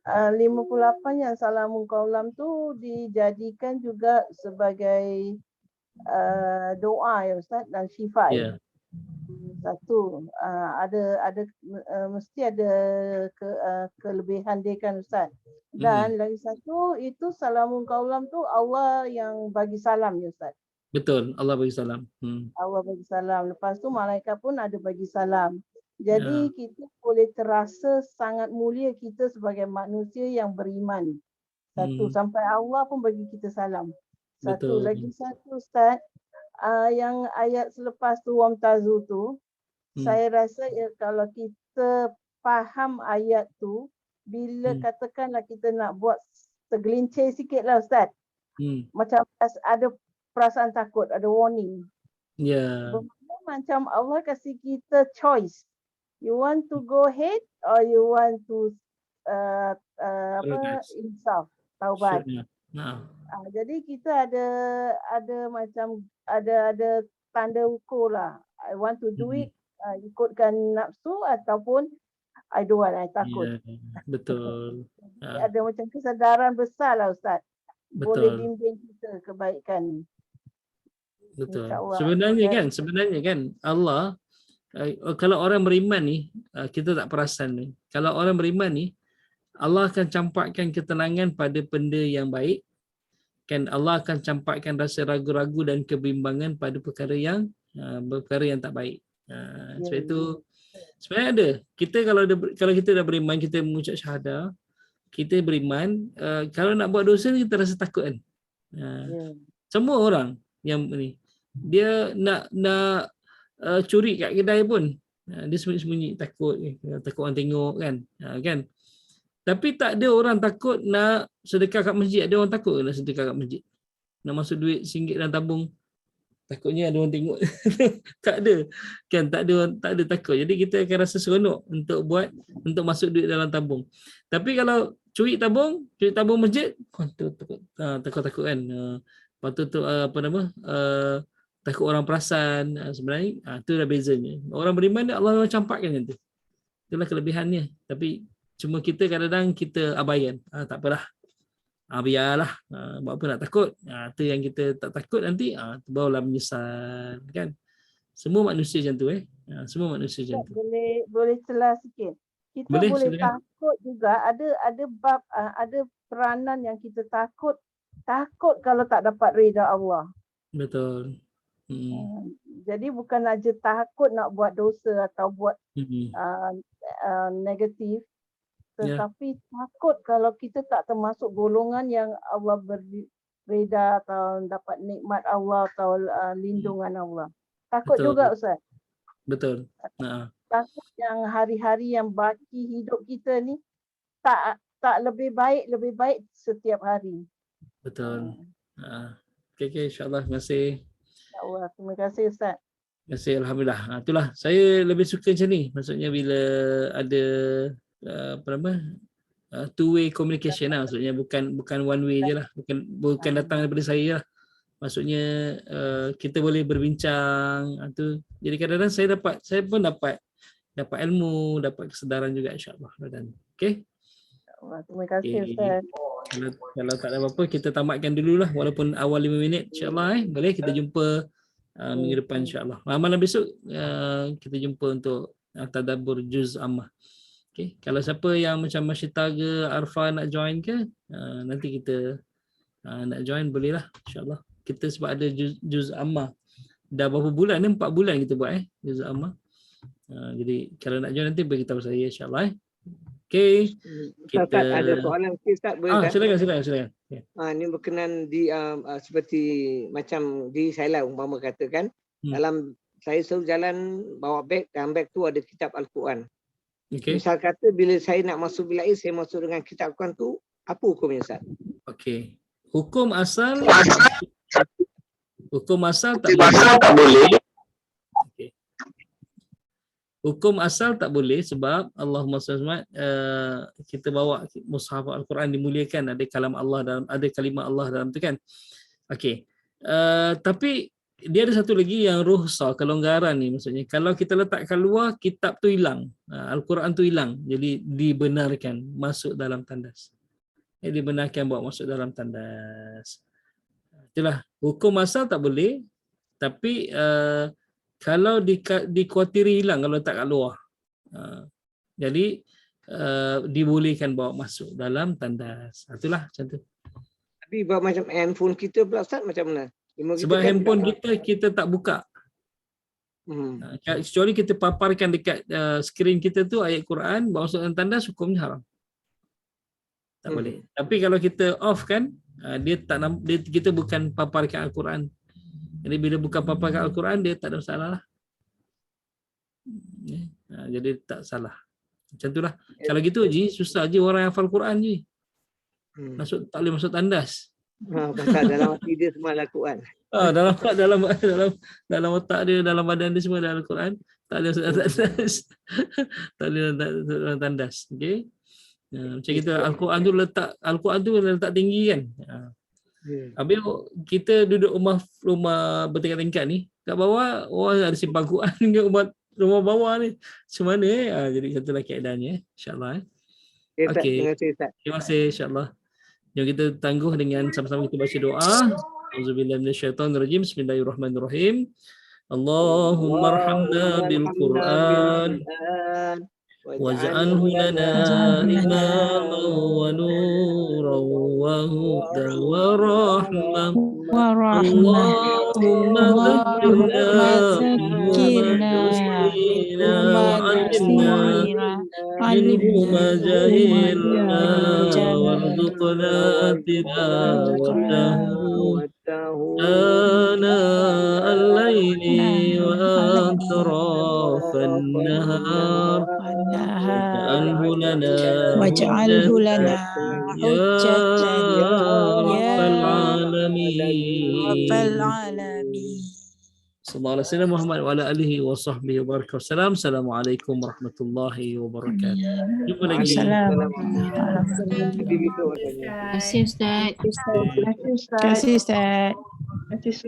58 yang salamun qaulam tu dijadikan juga sebagai doa ya Ustaz dan syifa. Ya. Satu mesti ada kelebihan dia kan Ustaz. Dan lagi satu itu salamun qaulam tu Allah yang bagi salam ya Ustaz. Betul, Allah bagi salam. Allah bagi salam. Lepas tu malaikat pun ada bagi salam. Jadi kita boleh terasa sangat mulia kita sebagai manusia yang beriman. Satu, sampai Allah pun bagi kita salam. Satu, betul. Lagi satu Ustaz, yang ayat selepas tu wamtazu tu, saya rasa kalau kita faham ayat tu, bila katakanlah kita nak buat tergelincir sikit lah Ustaz. Macam ada perasaan takut, ada warning. Ya. Macam Allah kasih kita choice. You want to go ahead or you want to insaf, taubat. Jadi kita ada macam ada tanda ukur lah. I want to do it, ikutkan nafsu ataupun I don't want, I takut. Betul. Ada macam kesedaran besar lah Ustaz. Betul. Boleh bimbing kita kebaikan. Betul. Sebenarnya kan Allah, kalau orang beriman ni, kita tak perasan ni. Kalau orang beriman ni, Allah akan campakkan ketenangan pada benda yang baik. Kan Allah akan campakkan rasa ragu-ragu dan kebimbangan pada perkara yang tak baik. Sebab itu sebenarnya ada. Kita kalau kita dah beriman, kita mengucap syahadah, kita beriman, kalau nak buat dosa kita rasa takut kan. Semua orang yang ni, dia nak curi kat kedai pun, dia sembunyi-sembunyi takut orang tengok kan. Tapi tak ada orang takut nak sedekah kat masjid. Ada orang takut nak sedekah kat masjid, nak masuk duit RM1 dalam tabung, takutnya ada orang tengok. Tak ada kan, tak ada takut. Jadi kita akan rasa seronok untuk masuk duit dalam tabung. Tapi kalau curi tabung masjid, takut kan. Lepas tu takut orang perasan. Sebenarnya itu dah bezanya. Orang beriman dia Allah campakkan macam tu. Itulah kelebihannya. Tapi cuma kita kadang-kadang kita abaikan. Tak apalah. Biarlah. Buat apa nak takut. Itu yang kita tak takut nanti barulah menyesal kan. Semua manusia macam tu Semua manusia macam tu. Boleh celah sikit. Kita boleh takut juga. Ada bab, ada peranan yang kita takut kalau tak dapat redha Allah. Betul. Jadi bukan aja takut nak buat dosa atau buat negatif, tetapi takut kalau kita tak termasuk golongan yang Allah reda atau dapat nikmat Allah atau lindungan Allah. Takut Betul. juga Ustaz. Betul. Takut yang hari-hari yang baki hidup kita ni tak lebih baik setiap hari. Betul. Okay, insyaAllah. Terima kasih. InsyaAllah. Terima kasih Ustaz. Terima kasih. Alhamdulillah. Itulah. Saya lebih suka macam ni. Maksudnya bila ada two-way communication lah. Maksudnya bukan one way je lah. Bukan datang daripada saya lah. Maksudnya kita boleh berbincang tu. Jadi kadang-kadang saya pun dapat ilmu, dapat kesedaran juga insya-Allah. Okey. Terima kasih Ustaz. Kalau tak ada apa-apa kita tamatkan dululah walaupun awal 5 minit insya-Allah boleh kita jumpa minggu depan insya-Allah. Malam besok kita jumpa untuk tadabbur juz ammah. Okey. Kalau siapa yang macam Masyita ke Arfa nak join ke nanti kita nak join bolehlah insya-Allah. Kita sebab ada juz ammah dah berapa bulan ni 4 bulan kita buat juz ammah. Jadi kalau nak join nanti beritahu saya insya-Allah. Okey. Kita ada soalan Ustaz boleh tak? Silakan. Ini berkenan di seperti macam di saya lah umpama katakan dalam saya selalu jalan bawa beg dan beg tu ada kitab Al-Quran. Okay. Misal kata bila saya nak masuk bilik air saya masuk dengan kitab Al-Quran tu apa hukumnya Ustaz? Okey. Hukum asal tak boleh. Okay. Hukum asal tak boleh sebab Allahumma salli kita bawa mushaf Al-Quran dimuliakan, ada kalam Allah dalam, ada kalimah Allah dalam tu kan. Okey. Tapi dia ada satu lagi yang ruhsah, kelonggaran ni, maksudnya kalau kita letakkan luar kitab tu hilang, Al-Quran tu hilang, jadi dibenarkan masuk dalam tandas. Dibenarkan bawa masuk dalam tandas. Itulah hukum asal tak boleh, tapi kalau dikuatiri hilang kalau letak kat luar, jadi dibolehkan bawa masuk dalam tandas. Itulah macam tu. Tapi macam handphone kita pula Ustaz macam mana? Sebab kita handphone kita tak buka. Kecuali kita paparkan dekat skrin kita tu ayat Quran, bawa masuk dalam tandas, hukumnya haram. Tak boleh. Tapi kalau kita off kan, kita bukan paparkan Al-Quran. Jadi bila bukan paparkan Al-Quran, dia tak ada masalah lah. Jadi tak salah. Macam itulah. Kalau gitu Ji, susah je orang yang hafal Quran Ji. Tak boleh masuk tandas. Pasal dalam hati dia semua Al-Quran. Dalam otak dia, dalam badan dia semua ada Al-Quran. Tak ada masuk tandas. Tak ada dalam tandas. Okey. Macam kita Al-Quran tu letak tinggi kan. Habis kita duduk rumah bertingkat-tingkat ni, kat bawah orang ada simpan Quran kat rumah bawah ni. Macam mana jadi satulah keadaannya insya-Allah. Okey. Terima kasih insya-Allah. Jom kita tangguh dengan sama-sama kita baca doa. Auzubillahi minasyaitonirrajim. Bismillahirrahmanirrahim. Allahumma arhamna bil Quran waj'alhu lana imaman wa nuran wa hudan wa rahmah. Allahumma dhakkirna wa 'allimna minhu ma jahilna warzuqna tilawatahu ana al-laili wa atrafan nahar waj'alhu lana hujjatan ya rabbal alamin. Sallallahu alaihi wasallam Muhammad wa ala alihi wa sahbihi wa barakatuh. Assalamualaikum warahmatullahi wabarakatuh. Jumpa lagi. Terima kasih Ustaz. Terima kasih Ustaz.